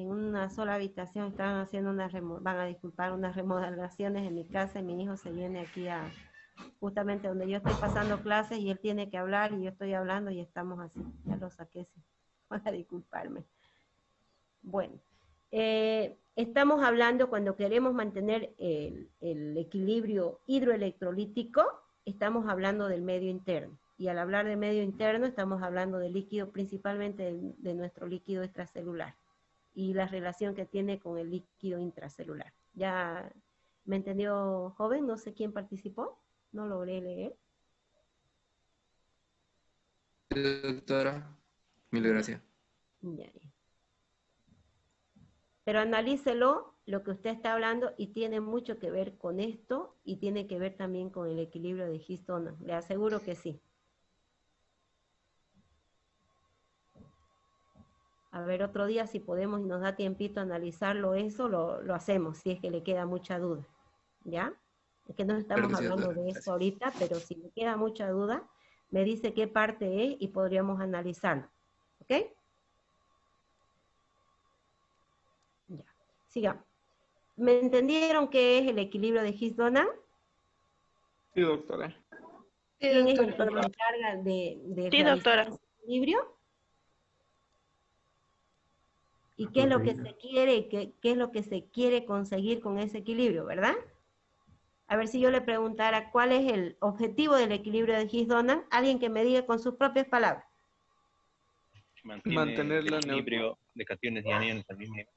una sola habitación, estaban haciendo van a disculpar, unas remodelaciones en mi casa y mi hijo se viene aquí justamente donde yo estoy pasando clases y él tiene que hablar y yo estoy hablando y estamos así. Ya lo saqué, sí. Van a disculparme. Bueno, estamos hablando cuando queremos mantener el equilibrio hidroelectrolítico, estamos hablando del medio interno. Y al hablar de medio interno estamos hablando de líquido, principalmente de nuestro líquido extracelular y la relación que tiene con el líquido intracelular. ¿Ya me entendió, joven? No sé quién participó, no logré leer. Sí, doctora, mil gracias. Ya. Pero analícelo lo que usted está hablando y tiene mucho que ver con esto y tiene que ver también con el equilibrio de Higgs-Boson. Le aseguro que sí. A ver, otro día si podemos y nos da tiempito analizarlo eso, lo hacemos, si es que le queda mucha duda. ¿Ya? Es que no estamos Claro que sí, hablando doctora. de eso Gracias. ahorita, pero si le queda mucha duda, me dice qué parte es y podríamos analizarlo. ¿Ok? Ya. Sigamos. ¿Me entendieron qué es el equilibrio de Higgs-Boson? Sí, doctora. ¿Quién es el que se encarga de Sí, realizar doctora. ese equilibrio? ¿Y qué es lo que se quiere y qué es lo que se quiere conseguir con ese equilibrio, verdad? A ver si yo le preguntara cuál es el objetivo del equilibrio de Higgs-Boson, alguien que me diga con sus propias palabras. Mantener el la equilibrio de cationes y aniones al mismo nivel.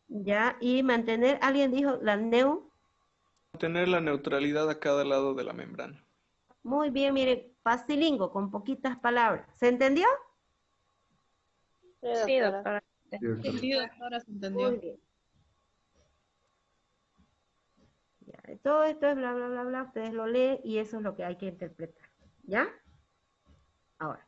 Ya, y mantener, alguien dijo mantener la neutralidad a cada lado de la membrana. Muy bien, mire, facilingo, con poquitas palabras. ¿Se entendió? Sí, doctora. Sí, doctora, se entendió. Muy bien. Ya, todo esto es bla, bla, bla, bla, ustedes lo leen y eso es lo que hay que interpretar. ¿Ya? Ahora,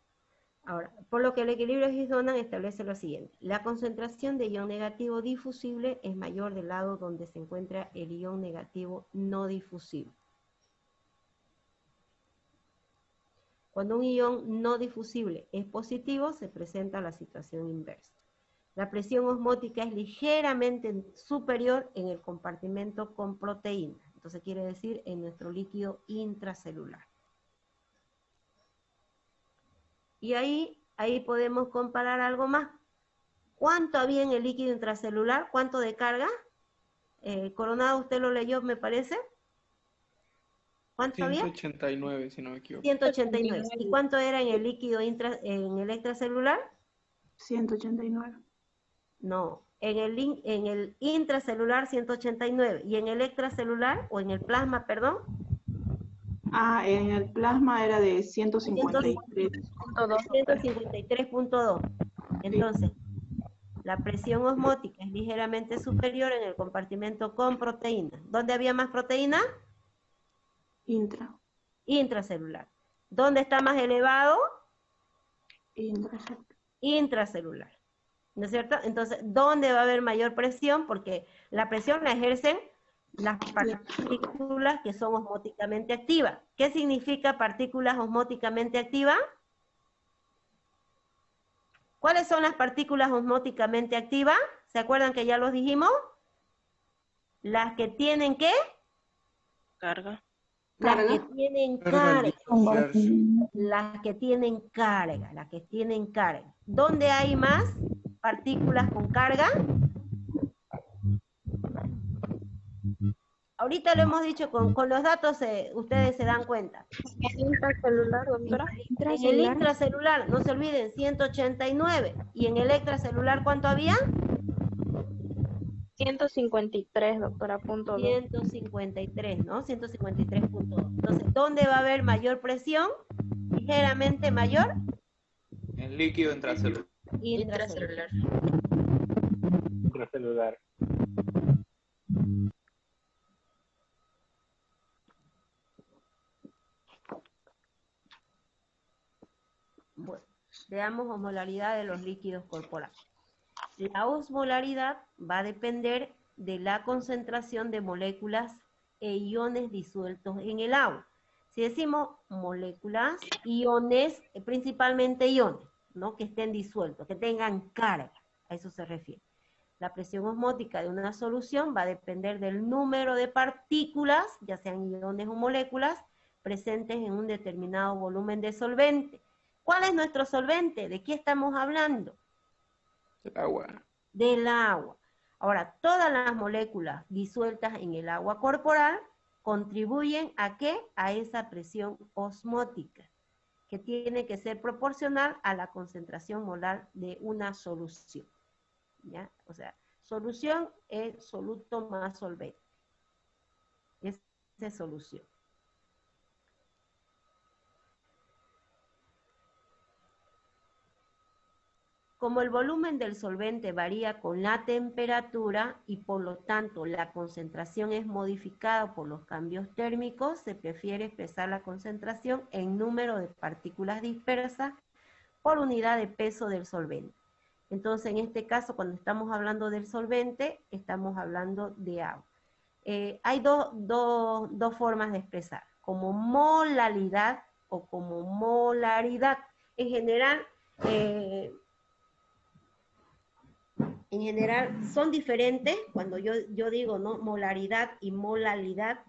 por lo que el equilibrio de Higgs-Boson establece lo siguiente. La concentración de ion negativo difusible es mayor del lado donde se encuentra el ion negativo no difusible. Cuando un ion no difusible es positivo, se presenta la situación inversa. La presión osmótica es ligeramente superior en el compartimento con proteína. Entonces quiere decir en nuestro líquido intracelular. Y ahí podemos comparar algo más. ¿Cuánto había en el líquido intracelular? ¿Cuánto de carga? Coronado, usted lo leyó, me parece. ¿Cuánto había? 189, si no me equivoco. 189. ¿Y cuánto era en el líquido en el extracelular? 189. No, en el intracelular 189 y en el extracelular o en el plasma, perdón. Ah, en el plasma era de 153. 153.2. Entonces, la presión osmótica es ligeramente superior en el compartimento con proteína. ¿Dónde había más proteína? Intracelular. ¿Dónde está más elevado? Intracelular. ¿No es cierto? Entonces, ¿dónde va a haber mayor presión? Porque la presión la ejercen las partículas que son osmóticamente activas. ¿Qué significa partículas osmóticamente activas? ¿Cuáles son las partículas osmóticamente activas? ¿Se acuerdan que ya los dijimos? Las que tienen ¿qué? Carga. Las que tienen carga. Las que tienen carga. Las que tienen carga. ¿Dónde hay más partículas con carga? Ahorita lo hemos dicho, con los datos ustedes se dan cuenta. Intracelular, doctora. En el intracelular, no se olviden, 189. ¿Y en el extracelular cuánto había? 153, doctora, punto 2. 153, ¿no? 153.2. Entonces, ¿dónde va a haber mayor presión? Ligeramente mayor. En líquido intracelular. Intracelular. Intracelular. Bueno, veamos osmolaridad de los líquidos corporales. La osmolaridad va a depender de la concentración de moléculas e iones disueltos en el agua. Si decimos moléculas, iones, principalmente iones, ¿no? Que estén disueltos, que tengan carga, a eso se refiere. La presión osmótica de una solución va a depender del número de partículas, ya sean iones o moléculas, presentes en un determinado volumen de solvente. ¿Cuál es nuestro solvente? ¿De qué estamos hablando? El agua. Del agua. Ahora, todas las moléculas disueltas en el agua corporal contribuyen ¿a qué? A esa presión osmótica, que tiene que ser proporcional a la concentración molar de una solución. ¿Ya? O sea, solución es soluto más solvente. Esa es solución. Como el volumen del solvente varía con la temperatura y por lo tanto la concentración es modificada por los cambios térmicos, se prefiere expresar la concentración en número de partículas dispersas por unidad de peso del solvente. Entonces, en este caso, cuando estamos hablando del solvente, estamos hablando de agua. Hay dos formas de expresar, como molalidad o como molaridad. En general son diferentes cuando yo digo, ¿no?, molaridad y molalidad,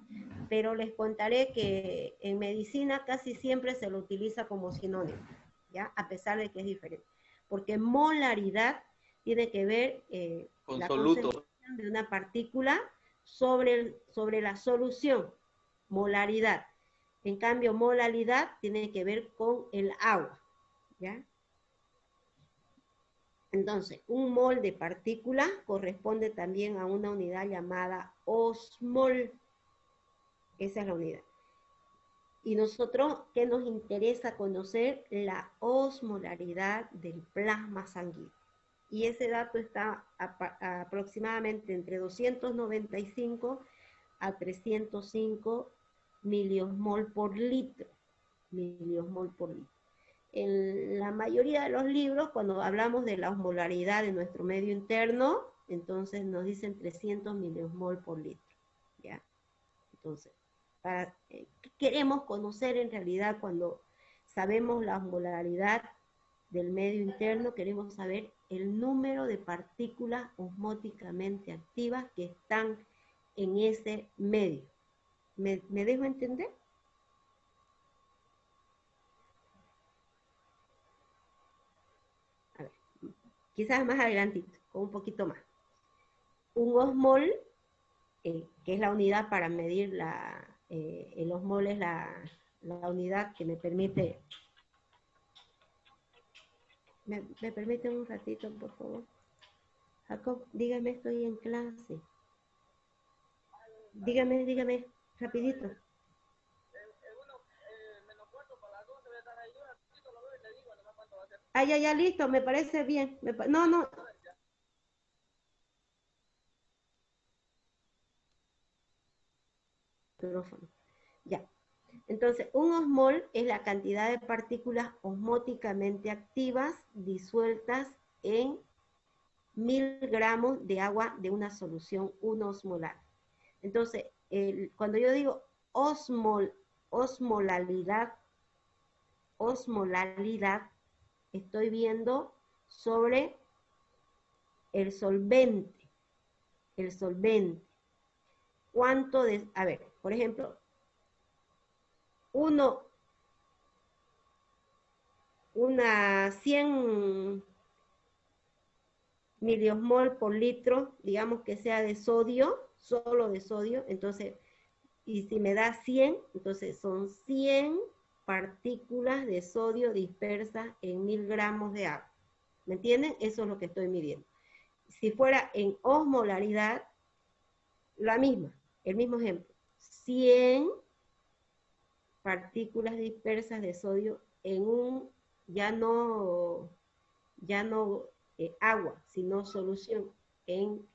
pero les contaré que en medicina casi siempre se lo utiliza como sinónimo, ¿ya? A pesar de que es diferente. Porque molaridad tiene que ver Con la soluto. concentración de una partícula sobre la solución, molaridad. En cambio, molalidad tiene que ver con el agua, ¿ya? Entonces, un mol de partícula corresponde también a una unidad llamada osmol. Esa es la unidad. Y nosotros, ¿qué nos interesa conocer? La osmolaridad del plasma sanguíneo. Y ese dato está aproximadamente entre 295 a 305 miliosmol por litro. Miliosmol por litro. En la mayoría de los libros, cuando hablamos de la osmolaridad de nuestro medio interno, entonces nos dicen 300 miliosmol por litro, ¿ya? Entonces, ¿qué queremos conocer en realidad cuando sabemos la osmolaridad del medio interno? Queremos saber el número de partículas osmóticamente activas que están en ese medio. ¿Me dejo entender? Quizás más adelantito, con un poquito más. Un osmol, que es la unidad para medir el osmol, es la unidad que me permite... ¿Me permiten un ratito, por favor? Jacob, dígame, estoy en clase. Dígame, rapidito. Ah, ya, listo, me parece bien. No. Micrófono. Ya. Entonces, un osmol es la cantidad de partículas osmóticamente activas disueltas en 1000 gramos de agua de una solución 1 osmolar. Entonces, cuando yo digo osmolalidad, estoy viendo sobre el solvente. ¿Cuánto de, a ver, por ejemplo, una 100 miliosmol por litro, digamos que sea de sodio, solo de sodio, entonces, y si me da 100, entonces son 100 partículas de sodio dispersas en 1000 gramos de agua. ¿Me entienden? Eso es lo que estoy midiendo. Si fuera en osmolaridad, la misma, el mismo ejemplo. 100 partículas dispersas de sodio en un, ya no agua, sino solución en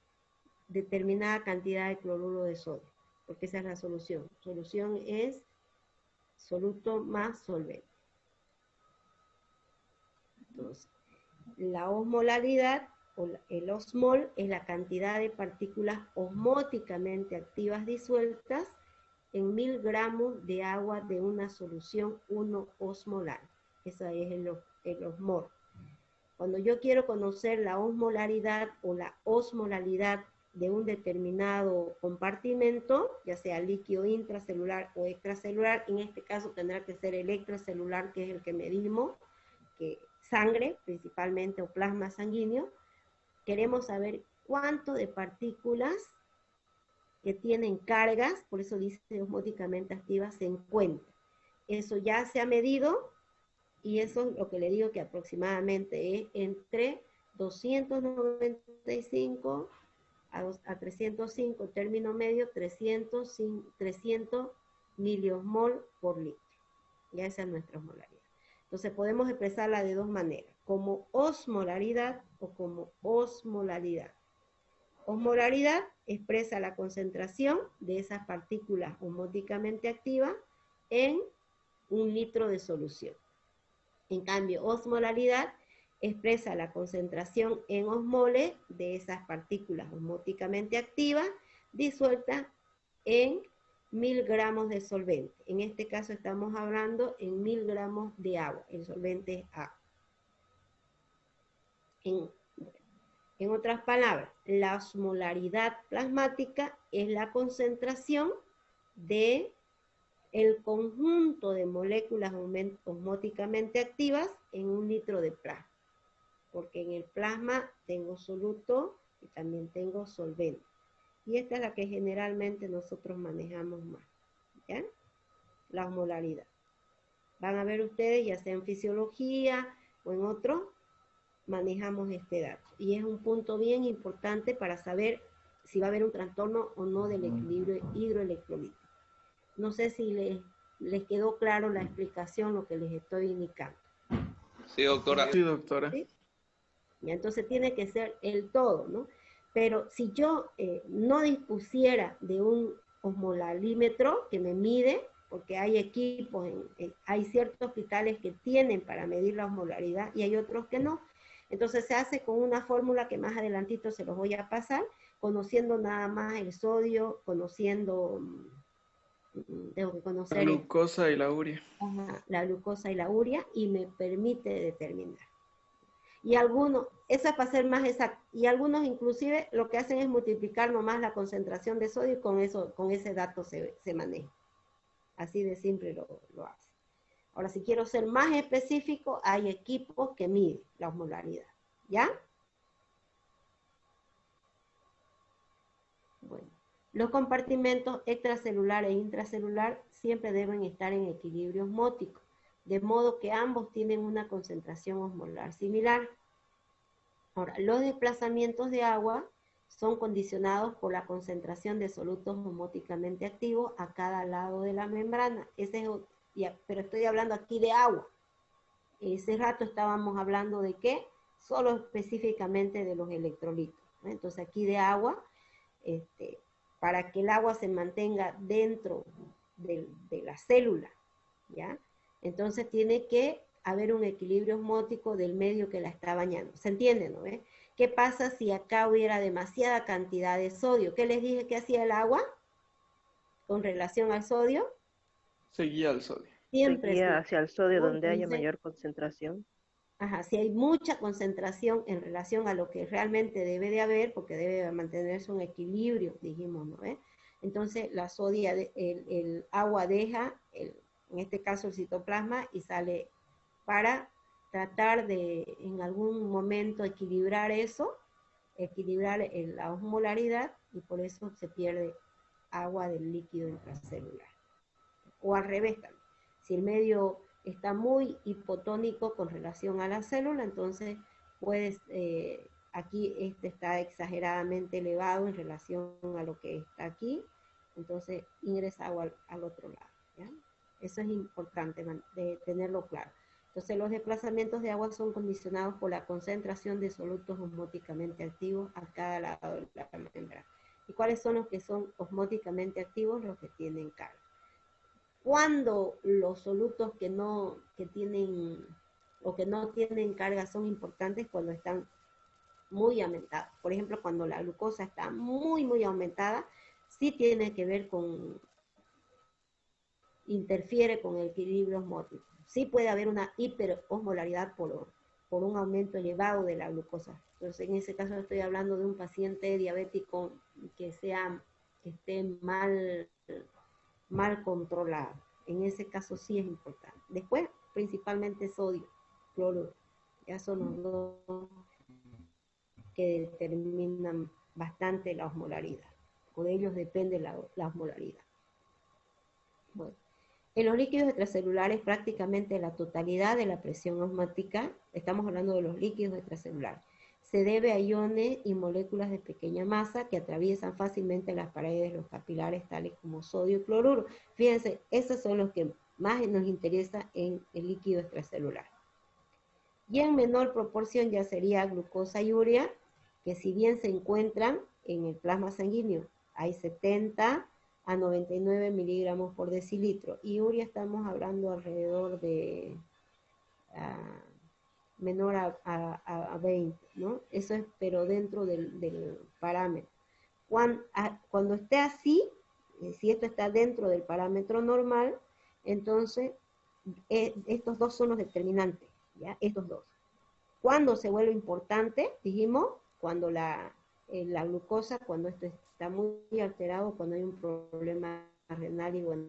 determinada cantidad de cloruro de sodio, porque esa es la solución. Solución es soluto más solvente. Entonces, la osmolaridad o el osmol es la cantidad de partículas osmóticamente activas disueltas en 1000 gramos de agua de una solución 1 osmolar. Esa es el osmol. Cuando yo quiero conocer la osmolaridad o la osmolalidad de un determinado compartimento, ya sea líquido intracelular o extracelular, en este caso tendrá que ser el extracelular, que es el que medimos, que sangre principalmente o plasma sanguíneo, queremos saber cuánto de partículas que tienen cargas, por eso dice osmóticamente activas, se encuentran. Eso ya se ha medido y eso es lo que le digo que aproximadamente es entre 295 a 305, término medio 300 miliosmol por litro. Ya esa es nuestra osmolaridad. Entonces podemos expresarla de dos maneras, como osmolaridad o como osmolaridad. Osmolaridad expresa la concentración de esas partículas osmóticamente activas en 1 litro de solución. En cambio, osmolaridad expresa la concentración en osmoles de esas partículas osmóticamente activas disueltas en 1000 gramos de solvente. En este caso estamos hablando en 1000 gramos de agua. El solvente es agua. En otras palabras, la osmolaridad plasmática es la concentración de el conjunto de moléculas osmóticamente activas en 1 litro de plasma. Porque en el plasma tengo soluto y también tengo solvente. Y esta es la que generalmente nosotros manejamos más, ¿ya? La osmolaridad. Van a ver ustedes, ya sea en fisiología o en otro, manejamos este dato. Y es un punto bien importante para saber si va a haber un trastorno o no del equilibrio hidroelectrolítico. No sé si les quedó claro la explicación, lo que les estoy indicando. Sí, doctora. Sí, doctora. ¿Sí? Y entonces tiene que ser el todo, ¿no? Pero si yo no dispusiera de un osmolalímetro que me mide, porque hay equipos, hay ciertos hospitales que tienen para medir la osmolaridad y hay otros que no. Entonces se hace con una fórmula que más adelantito se los voy a pasar, conociendo nada más el sodio, conociendo, tengo que conocer La glucosa y la urea. la glucosa y la urea, y me permite determinar. Y algunos, eso es para ser más exacto, y algunos inclusive lo que hacen es multiplicar nomás la concentración de sodio y con ese dato se maneja. Así de simple lo hace. Ahora, si quiero ser más específico, hay equipos que miden la osmolaridad. ¿Ya? Bueno, los compartimentos extracelular e intracelular siempre deben estar en equilibrio osmótico, de modo que ambos tienen una concentración osmolar similar. Ahora, los desplazamientos de agua son condicionados por la concentración de solutos osmóticamente activos a cada lado de la membrana. Pero estoy hablando aquí de agua. Ese rato estábamos hablando de qué, solo específicamente de los electrolitos, ¿no? Entonces aquí de agua, para que el agua se mantenga dentro de la célula, ¿ya? Entonces tiene que haber un equilibrio osmótico del medio que la está bañando. ¿Se entiende, no? ¿Qué pasa si acá hubiera demasiada cantidad de sodio? ¿Qué les dije que hacía el agua con relación al sodio? Seguía al sodio. Siempre seguía hacia el sodio donde haya entonces, mayor concentración. Ajá, si hay mucha concentración en relación a lo que realmente debe de haber, porque debe mantenerse un equilibrio, dijimos, ¿no? Entonces la sodia, el agua deja, en este caso el citoplasma, y sale para tratar de en algún momento equilibrar eso, equilibrar la osmolaridad, y por eso se pierde agua del líquido intracelular. O al revés también. Si el medio está muy hipotónico con relación a la célula, entonces puedes, aquí está exageradamente elevado en relación a lo que está aquí, entonces ingresa agua al otro lado, ¿ya? Eso es importante de tenerlo claro. Entonces los desplazamientos de agua son condicionados por la concentración de solutos osmóticamente activos a cada lado de la membrana. ¿Y cuáles son los que son osmóticamente activos? Los que tienen carga. Cuando los solutos que no tienen carga son importantes, cuando están muy aumentados. Por ejemplo, cuando la glucosa está muy, muy aumentada, sí tiene que ver interfiere con el equilibrio osmótico. Sí puede haber una hiperosmolaridad por un aumento elevado de la glucosa. Entonces, en ese caso estoy hablando de un paciente diabético que esté mal controlado. En ese caso sí es importante. Después, principalmente sodio, cloruro. Ya son los dos que determinan bastante la osmolaridad. o de ellos depende la osmolaridad. Bueno, en los líquidos extracelulares prácticamente la totalidad de la presión osmótica, estamos hablando de los líquidos extracelulares, se debe a iones y moléculas de pequeña masa que atraviesan fácilmente las paredes de los capilares, tales como sodio y cloruro. Fíjense, esos son los que más nos interesa en el líquido extracelular. Y en menor proporción ya sería glucosa y urea, que si bien se encuentran en el plasma sanguíneo, hay 70 a 99 miligramos por decilitro, y urea estamos hablando alrededor de menor a 20, ¿no? Eso es, pero dentro del parámetro. Cuando esté así, si esto está dentro del parámetro normal, entonces estos dos son los determinantes, ¿ya? Estos dos. ¿Cuándo se vuelve importante? Dijimos, cuando la glucosa, cuando esto está muy alterado, cuando hay un problema renal, y bueno,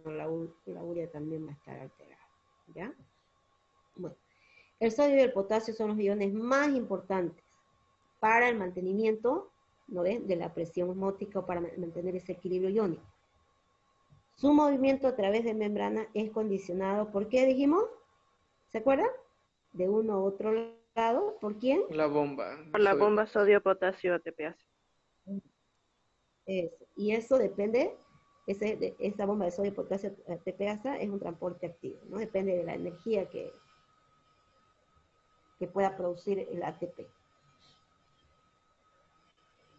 la urea también va a estar alterada, ¿ya? Bueno, el sodio y el potasio son los iones más importantes para el mantenimiento, ¿no ves?, de la presión osmótica, o para mantener ese equilibrio iónico. Su movimiento a través de membrana es condicionado, ¿por qué dijimos? ¿Se acuerdan? De uno a otro lado, ¿por quién? La bomba. Por la bomba sodio-potasio ATPase. Y eso depende, esa bomba de sodio, potasio, ATPase es un transporte activo, ¿no? Depende de la energía que pueda producir el ATP.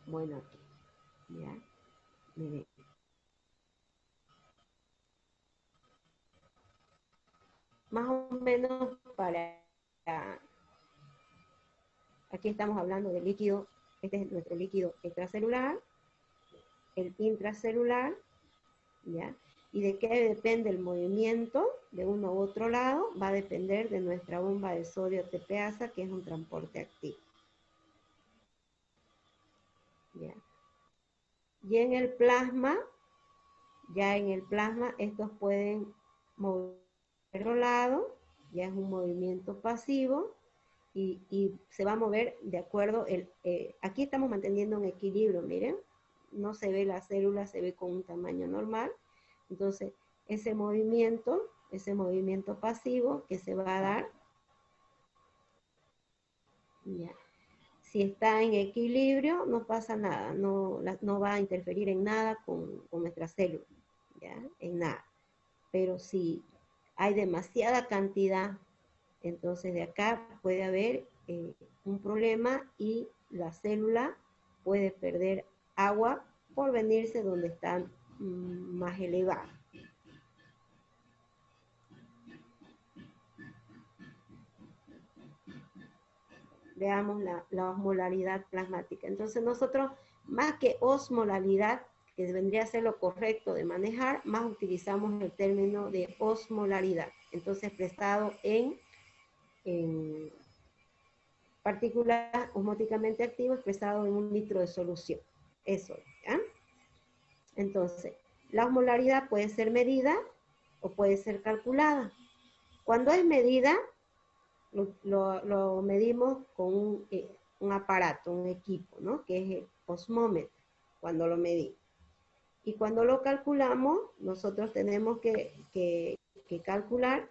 Bueno, aquí, ¿ya? Miren. Más o menos aquí estamos hablando de líquido, este es nuestro líquido extracelular, el intracelular, ¿ya? ¿Y de qué depende el movimiento de uno u otro lado? Va a depender de nuestra bomba de sodio ATPase, que es un transporte activo. ¿Ya? Y en el plasma, estos pueden mover a otro lado, ya es un movimiento pasivo, y se va a mover de acuerdo, aquí estamos manteniendo un equilibrio, miren, no se ve la célula, se ve con un tamaño normal. Entonces, ese movimiento pasivo que se va a dar, ya, si está en equilibrio, no pasa nada, no va a interferir en nada con nuestra célula, ¿ya? En nada. Pero si hay demasiada cantidad, entonces de acá puede haber un problema, y la célula puede perder agua por venirse donde está más elevada. Veamos la osmolaridad plasmática. Entonces nosotros, más que osmolaridad, que vendría a ser lo correcto de manejar, más utilizamos el término de osmolaridad. Entonces expresado en partículas osmóticamente activas, expresado en un litro de solución. Eso, ¿ya? Entonces, la osmolaridad puede ser medida o puede ser calculada. Cuando es medida, lo medimos con un aparato, un equipo, ¿no? Que es el osmómetro, cuando lo medimos. Y cuando lo calculamos, nosotros tenemos que calcular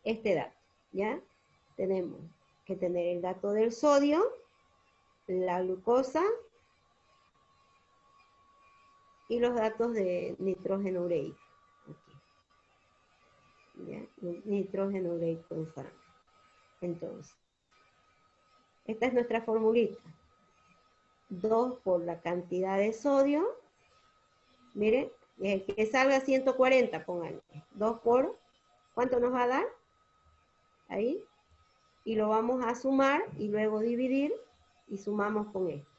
este dato, ¿ya? Tenemos que tener el dato del sodio, la glucosa y los datos de nitrógeno ureico. Aquí. ¿Ya? Nitrógeno ureico en sangre. Entonces, esta es nuestra formulita. 2 por la cantidad de sodio. Miren, que salga 140, pónganle. 2 por, ¿cuánto nos va a dar? Ahí. Y lo vamos a sumar y luego dividir, y sumamos con esto.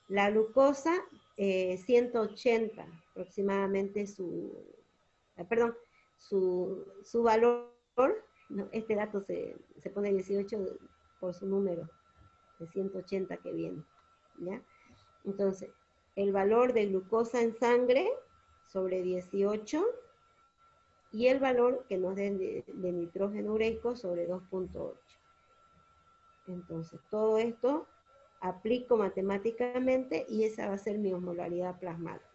La glucosa, 180 aproximadamente su valor, ¿no? Este dato se pone 18 por su número de 180 que viene, ¿ya? Entonces, el valor de glucosa en sangre sobre 18, y el valor que nos den de nitrógeno ureico sobre 2.8. Entonces, todo esto aplico matemáticamente y esa va a ser mi osmolaridad plasmática.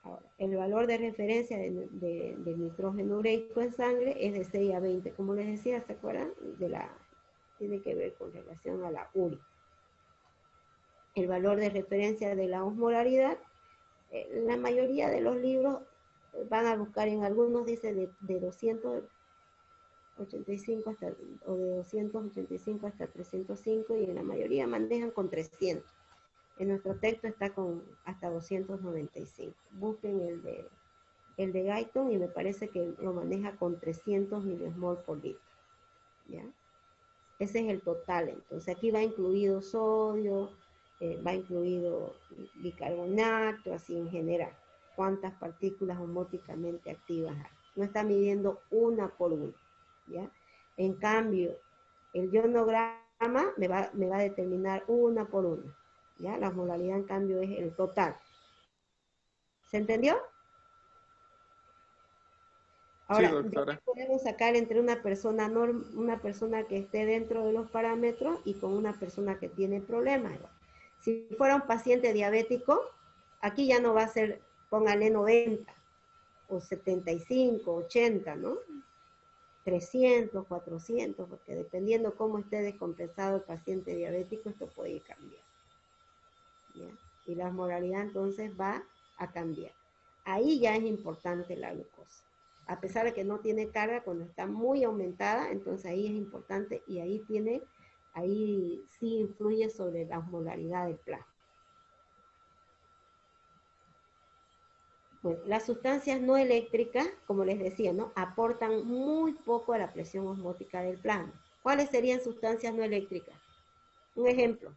Ahora, el valor de referencia del nitrógeno ureico en sangre es de 6 a 20. Como les decía, ¿se acuerdan? Tiene que ver con relación a la URI. El valor de referencia de la osmolaridad, la mayoría de los libros van a buscar, en algunos dice de 285 hasta, o de 285 hasta 305, y en la mayoría manejan con 300. En nuestro texto está con hasta 295. Busquen el de Guyton y me parece que lo maneja con 300 milimol por litro. ¿Ya? Ese es el total. Entonces aquí va incluido sodio, va incluido bicarbonato, así en general. Cuántas partículas osmóticamente activas hay. No está midiendo una por una. ¿Ya? En cambio, el ionograma me va a determinar una por una. ¿Ya? La osmolaridad, en cambio, es el total. ¿Se entendió? Ahora, Sí, doctora. podemos sacar entre una persona que esté dentro de los parámetros y con una persona que tiene problemas. Si fuera un paciente diabético, aquí ya no va a ser, póngale 90, o 75, 80, ¿no? 300, 400, porque dependiendo cómo esté descompensado el paciente diabético, esto puede cambiar. ¿Ya? Y la osmolaridad entonces va a cambiar. Ahí ya es importante la glucosa. A pesar de que no tiene carga, cuando está muy aumentada, entonces ahí es importante y ahí sí influye sobre la osmolaridad del plasma. Bueno, las sustancias no eléctricas, como les decía, ¿no? Aportan muy poco a la presión osmótica del plasma. ¿Cuáles serían sustancias no eléctricas? Un ejemplo.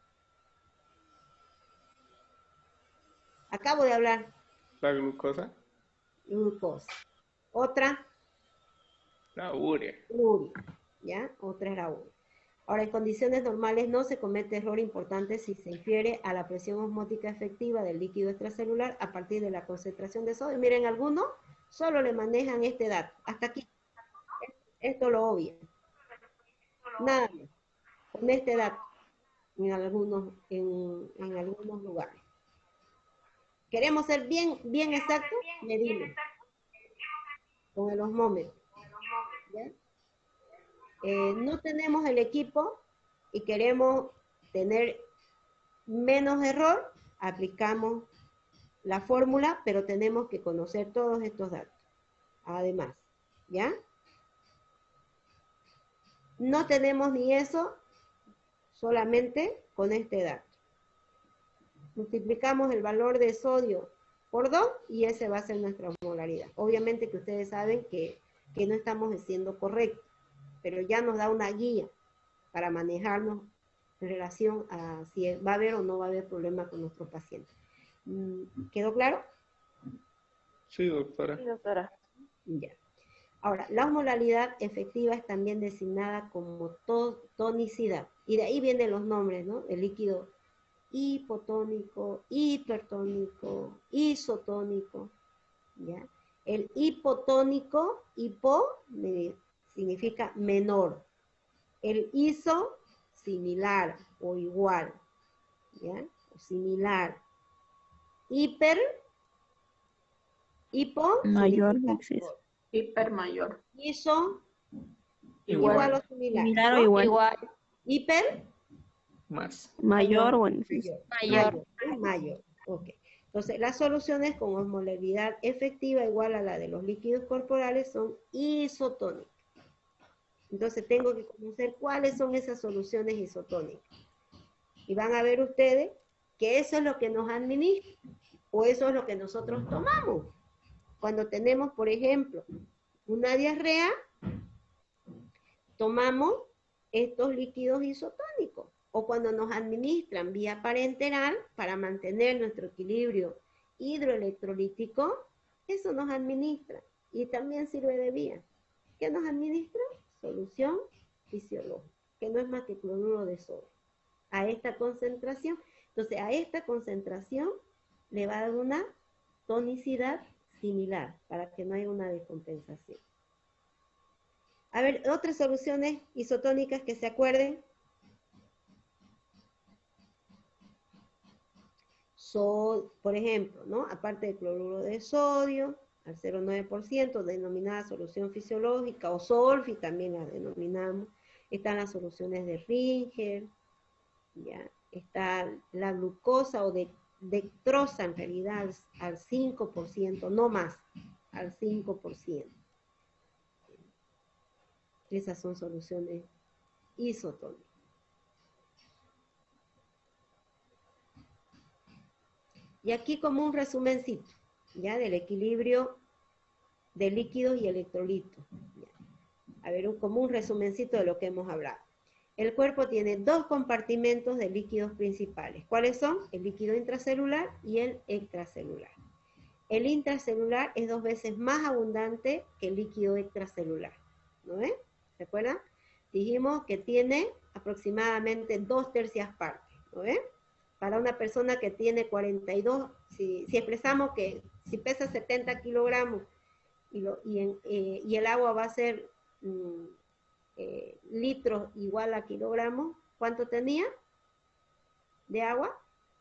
Acabo de hablar. La glucosa. Glucosa. Otra. La urea. Urea, ¿ya? Otra es la urea. Ahora, en condiciones normales no se comete error importante si se infiere a la presión osmótica efectiva del líquido extracelular a partir de la concentración de sodio. Miren, algunos solo le manejan este dato. Hasta aquí. Esto lo obvia. Nada más. Con este dato. En algunos lugares. Queremos ser bien exactos, medimos. Con el osmómetro. ¿Ya? No tenemos el equipo y queremos tener menos error, aplicamos la fórmula, pero tenemos que conocer todos estos datos. Además, ¿ya? No tenemos ni eso, solamente con este dato. Multiplicamos el valor de sodio por 2 y ese va a ser nuestra osmolaridad. Obviamente que ustedes saben que no estamos haciendo correcto, pero ya nos da una guía para manejarnos en relación a si va a haber o no va a haber problema con nuestro paciente. ¿Quedó claro? Sí, doctora. Sí, doctora. Ya. Ahora, la osmolaridad efectiva es también designada como tonicidad. Y de ahí vienen los nombres, ¿no? El líquido hipotónico, hipertónico, isotónico, ¿ya? El hipotónico, significa menor. El iso, similar o igual, ¿ya? O similar. Hipo, Mayor, significa Hiper mayor. iso, Igual. o similar. Similar o ¿no? igual. Hiper, Más. Mayor o en mayor. Ok. Entonces, las soluciones con osmolaridad efectiva igual a la de los líquidos corporales son isotónicas. Entonces, tengo que conocer cuáles son esas soluciones isotónicas. Y van a ver ustedes que eso es lo que nos administra, o eso es lo que nosotros tomamos. Cuando tenemos, por ejemplo, una diarrea, tomamos estos líquidos isotónicos. O cuando nos administran vía parenteral para mantener nuestro equilibrio hidroelectrolítico, eso nos administra. Y también sirve de vía. ¿Qué nos administra? Solución fisiológica, que no es más que cloruro de sodio. A esta concentración, entonces a esta concentración le va a dar una tonicidad similar, para que no haya una descompensación. A ver, otras soluciones isotónicas que se acuerden. por ejemplo, ¿no? Aparte del cloruro de sodio, al 0,9%, denominada solución fisiológica, o Solfi también la denominamos. Están las soluciones de Ringer, ¿ya? Está la glucosa o dextrosa en realidad al 5%, no más, al 5%. Esas son soluciones isotónicas. Y aquí como un resumencito, ¿ya? Del equilibrio de líquidos y electrolitos. ¿Ya? A ver, como un resumencito de lo que hemos hablado. El cuerpo tiene dos compartimentos de líquidos principales. ¿Cuáles son? El líquido intracelular y el extracelular. El intracelular es 2 veces más abundante que el líquido extracelular. ¿No ven? ¿Se acuerdan? Dijimos que tiene aproximadamente 2/3 partes. ¿No ven? Para una persona que tiene 42, si expresamos que si pesa 70 kilogramos y el agua va a ser litros igual a kilogramos, ¿cuánto tenía de agua?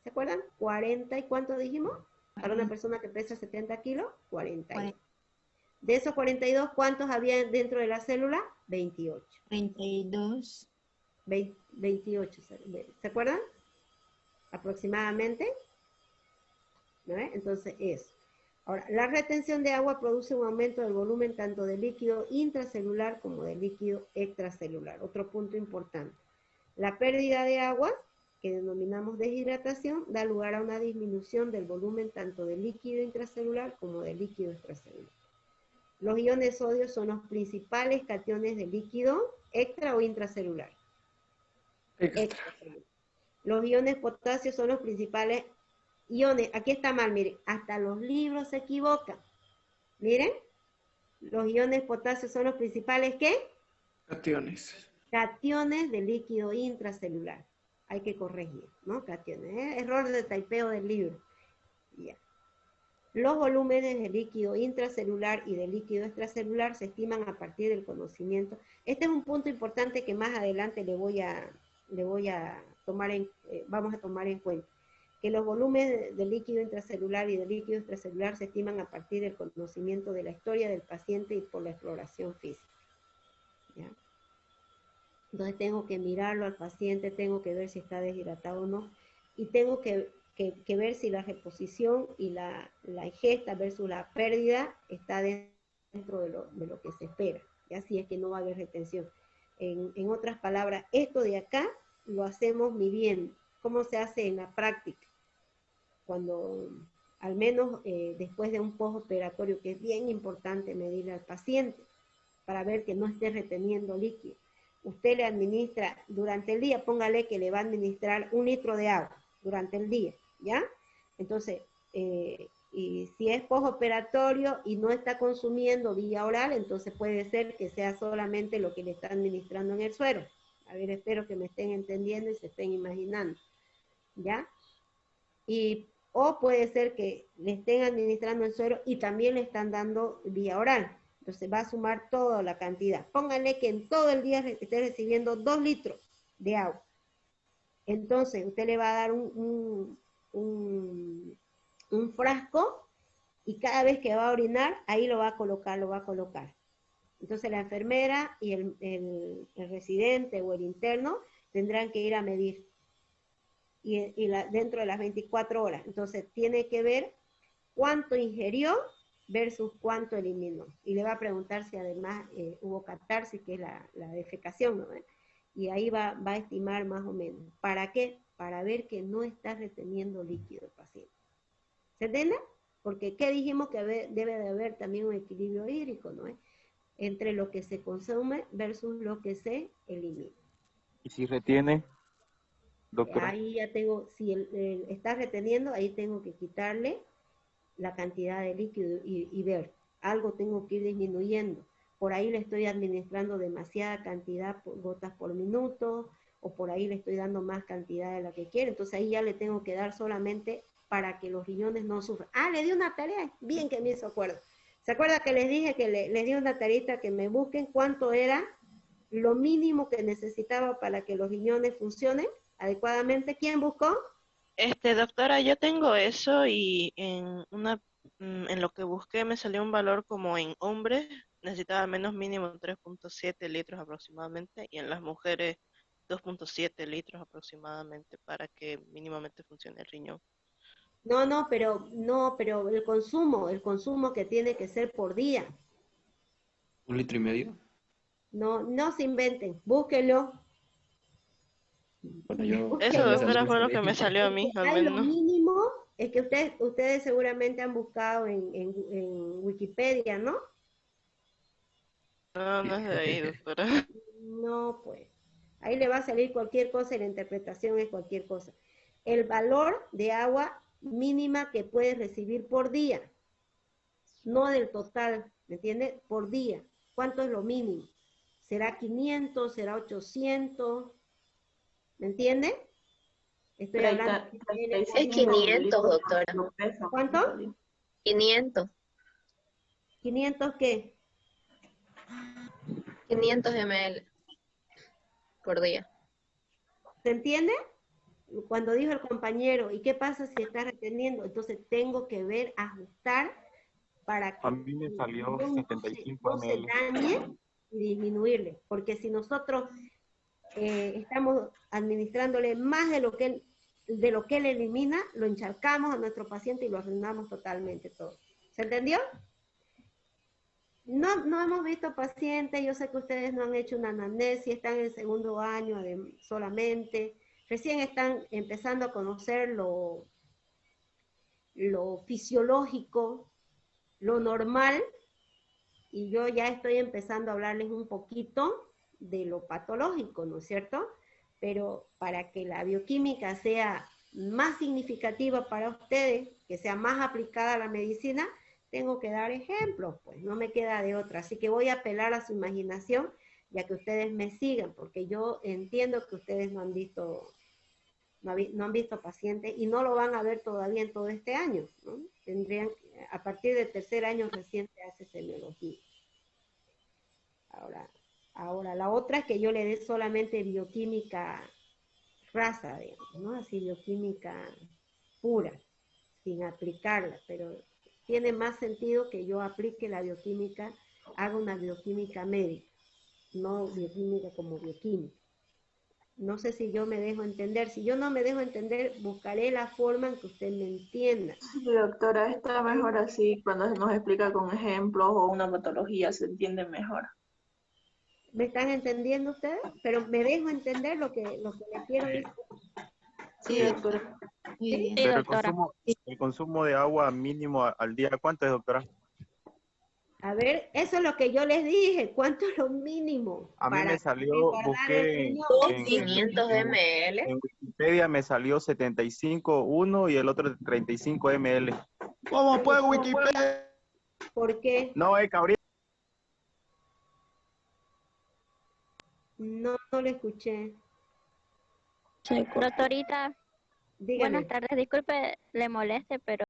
¿Se acuerdan? 40, ¿y cuánto dijimos? Para una persona que pesa 70 kilos, 42. De esos 42, ¿cuántos había dentro de la célula? 28. 32. 28, ¿se acuerdan? Aproximadamente. ¿No? Entonces, eso. Ahora, la retención de agua produce un aumento del volumen tanto del líquido intracelular como del líquido extracelular. Otro punto importante. La pérdida de agua, que denominamos deshidratación, da lugar a una disminución del volumen tanto del líquido intracelular como del líquido extracelular. Los iones de sodio son los principales cationes del líquido extra o intracelular. Extracelular. Los iones potasio son los principales iones. Aquí está mal, miren, hasta los libros se equivocan. Miren, los iones potasio son los principales, ¿qué? Cationes. Cationes del líquido intracelular. Hay que corregir, ¿no? Cationes. Error de taipeo del libro. Ya. Los volúmenes del líquido intracelular y del líquido extracelular se estiman a partir del conocimiento. Este es un punto importante que más adelante vamos a tomar en cuenta. Que los volúmenes del líquido intracelular y del líquido extracelular se estiman a partir del conocimiento de la historia del paciente y por la exploración física. ¿Ya? Entonces tengo que mirarlo al paciente, tengo que ver si está deshidratado o no, y tengo que ver si la reposición y la ingesta versus la pérdida está dentro de lo que se espera, ya si es que no va a haber retención. En otras palabras, esto de acá lo hacemos midiendo. ¿Cómo se hace en la práctica? Cuando, al menos después de un postoperatorio, que es bien importante medirle al paciente para ver que no esté reteniendo líquido. Usted le administra durante el día, póngale que le va a administrar 1 litro de agua durante el día, ¿ya? Entonces, y si es postoperatorio y no está consumiendo vía oral, entonces puede ser que sea solamente lo que le está administrando en el suero. A ver, espero que me estén entendiendo y se estén imaginando, ¿ya? O puede ser que le estén administrando el suero y también le están dando vía oral. Entonces va a sumar toda la cantidad. Pónganle que en todo el día esté recibiendo 2 litros de agua. Entonces usted le va a dar un frasco y cada vez que va a orinar, ahí lo va a colocar. Entonces la enfermera y el residente o el interno tendrán que ir a medir. Dentro de las 24 horas. Entonces tiene que ver cuánto ingirió versus cuánto eliminó. Y le va a preguntar si además hubo catarsis, que es la defecación, ¿no? Y ahí va a estimar más o menos. ¿Para qué? Para ver que no está reteniendo líquido el paciente. ¿Se entiende? Porque ¿qué dijimos? Que debe de haber también un equilibrio hídrico, ¿no? Entre lo que se consume versus lo que se elimina. ¿Y si retiene, doctora? Ahí ya tengo, si está reteniendo, ahí tengo que quitarle la cantidad de líquido y ver, algo tengo que ir disminuyendo. Por ahí le estoy administrando demasiada cantidad, gotas por minuto, o por ahí le estoy dando más cantidad de la que quiere. Entonces ahí ya le tengo que dar solamente para que los riñones no sufran. Ah, le di una tarea, bien que me hizo acuerdo. ¿Se acuerda que les dije que les di una tareita que me busquen cuánto era lo mínimo que necesitaba para que los riñones funcionen adecuadamente? ¿Quién buscó? Doctora, yo tengo eso y en lo que busqué me salió un valor como en hombres necesitaba al menos mínimo 3.7 litros aproximadamente y en las mujeres 2.7 litros aproximadamente para que mínimamente funcione el riñón. No, pero el consumo que tiene que ser por día. 1,5 litros. No se inventen, búsquenlo. Bueno, yo... Eso, doctora, fue lo que me salió a mí, al Lo menos. mínimo es que ustedes seguramente han buscado en Wikipedia, ¿no? No es de ahí, doctora. No, pues. Ahí le va a salir cualquier cosa y la interpretación es cualquier cosa. El valor de agua mínima que puedes recibir por día, no del total, ¿me entiendes? Por día. ¿Cuánto es lo mínimo? ¿Será 500? ¿Será 800? ¿Me entiende? Estoy hablando. Es 500, doctora. ¿Cuánto? 500. ¿500 qué? 500 ml por día. ¿Se entiende? Cuando dijo el compañero, ¿y qué pasa si está reteniendo? Entonces tengo que ver, ajustar para que A mí me salió no 75 se ml. dañe y disminuirle. Porque si nosotros estamos administrándole más de lo que él elimina, lo encharcamos a nuestro paciente y lo arruinamos totalmente todo. ¿Se entendió? No hemos visto pacientes, yo sé que ustedes no han hecho una anamnesis, están en el segundo año solamente, recién están empezando a conocer lo fisiológico, lo normal, y yo ya estoy empezando a hablarles un poquito de lo patológico, ¿no es cierto? Pero para que la bioquímica sea más significativa para ustedes, que sea más aplicada a la medicina, tengo que dar ejemplos, pues no me queda de otra. Así que voy a apelar a su imaginación, ya que ustedes me sigan, porque yo entiendo que ustedes no han visto pacientes y no lo van a ver todavía en todo este año, ¿no? Tendrían, a partir del tercer año recién se hace semiología. Ahora, la otra es que yo le dé solamente bioquímica rasa, digamos, ¿no? Así bioquímica pura, sin aplicarla, pero tiene más sentido que yo aplique la bioquímica, haga una bioquímica médica, no bioquímica como bioquímica. No sé si yo me dejo entender. Si yo no me dejo entender, buscaré la forma en que usted me entienda. Sí, doctora, está mejor así, cuando se nos explica con ejemplos o una patología se entiende mejor. ¿Me están entendiendo ustedes? Pero me dejo entender lo que le quiero decir. Sí, doctora. ¿Sí? Pero el consumo de agua mínimo al día, ¿cuánto es, doctora? A ver, eso es lo que yo les dije. ¿Cuánto es lo mínimo? A mí me salió, busqué en 500 ml. En Wikipedia me salió 75,1 y el otro 35 ml. ¿Cómo puede Wikipedia? ¿Por qué? No, cabrón. No lo escuché. Doctorita, Dígame. buenas tardes. Disculpe, le moleste, pero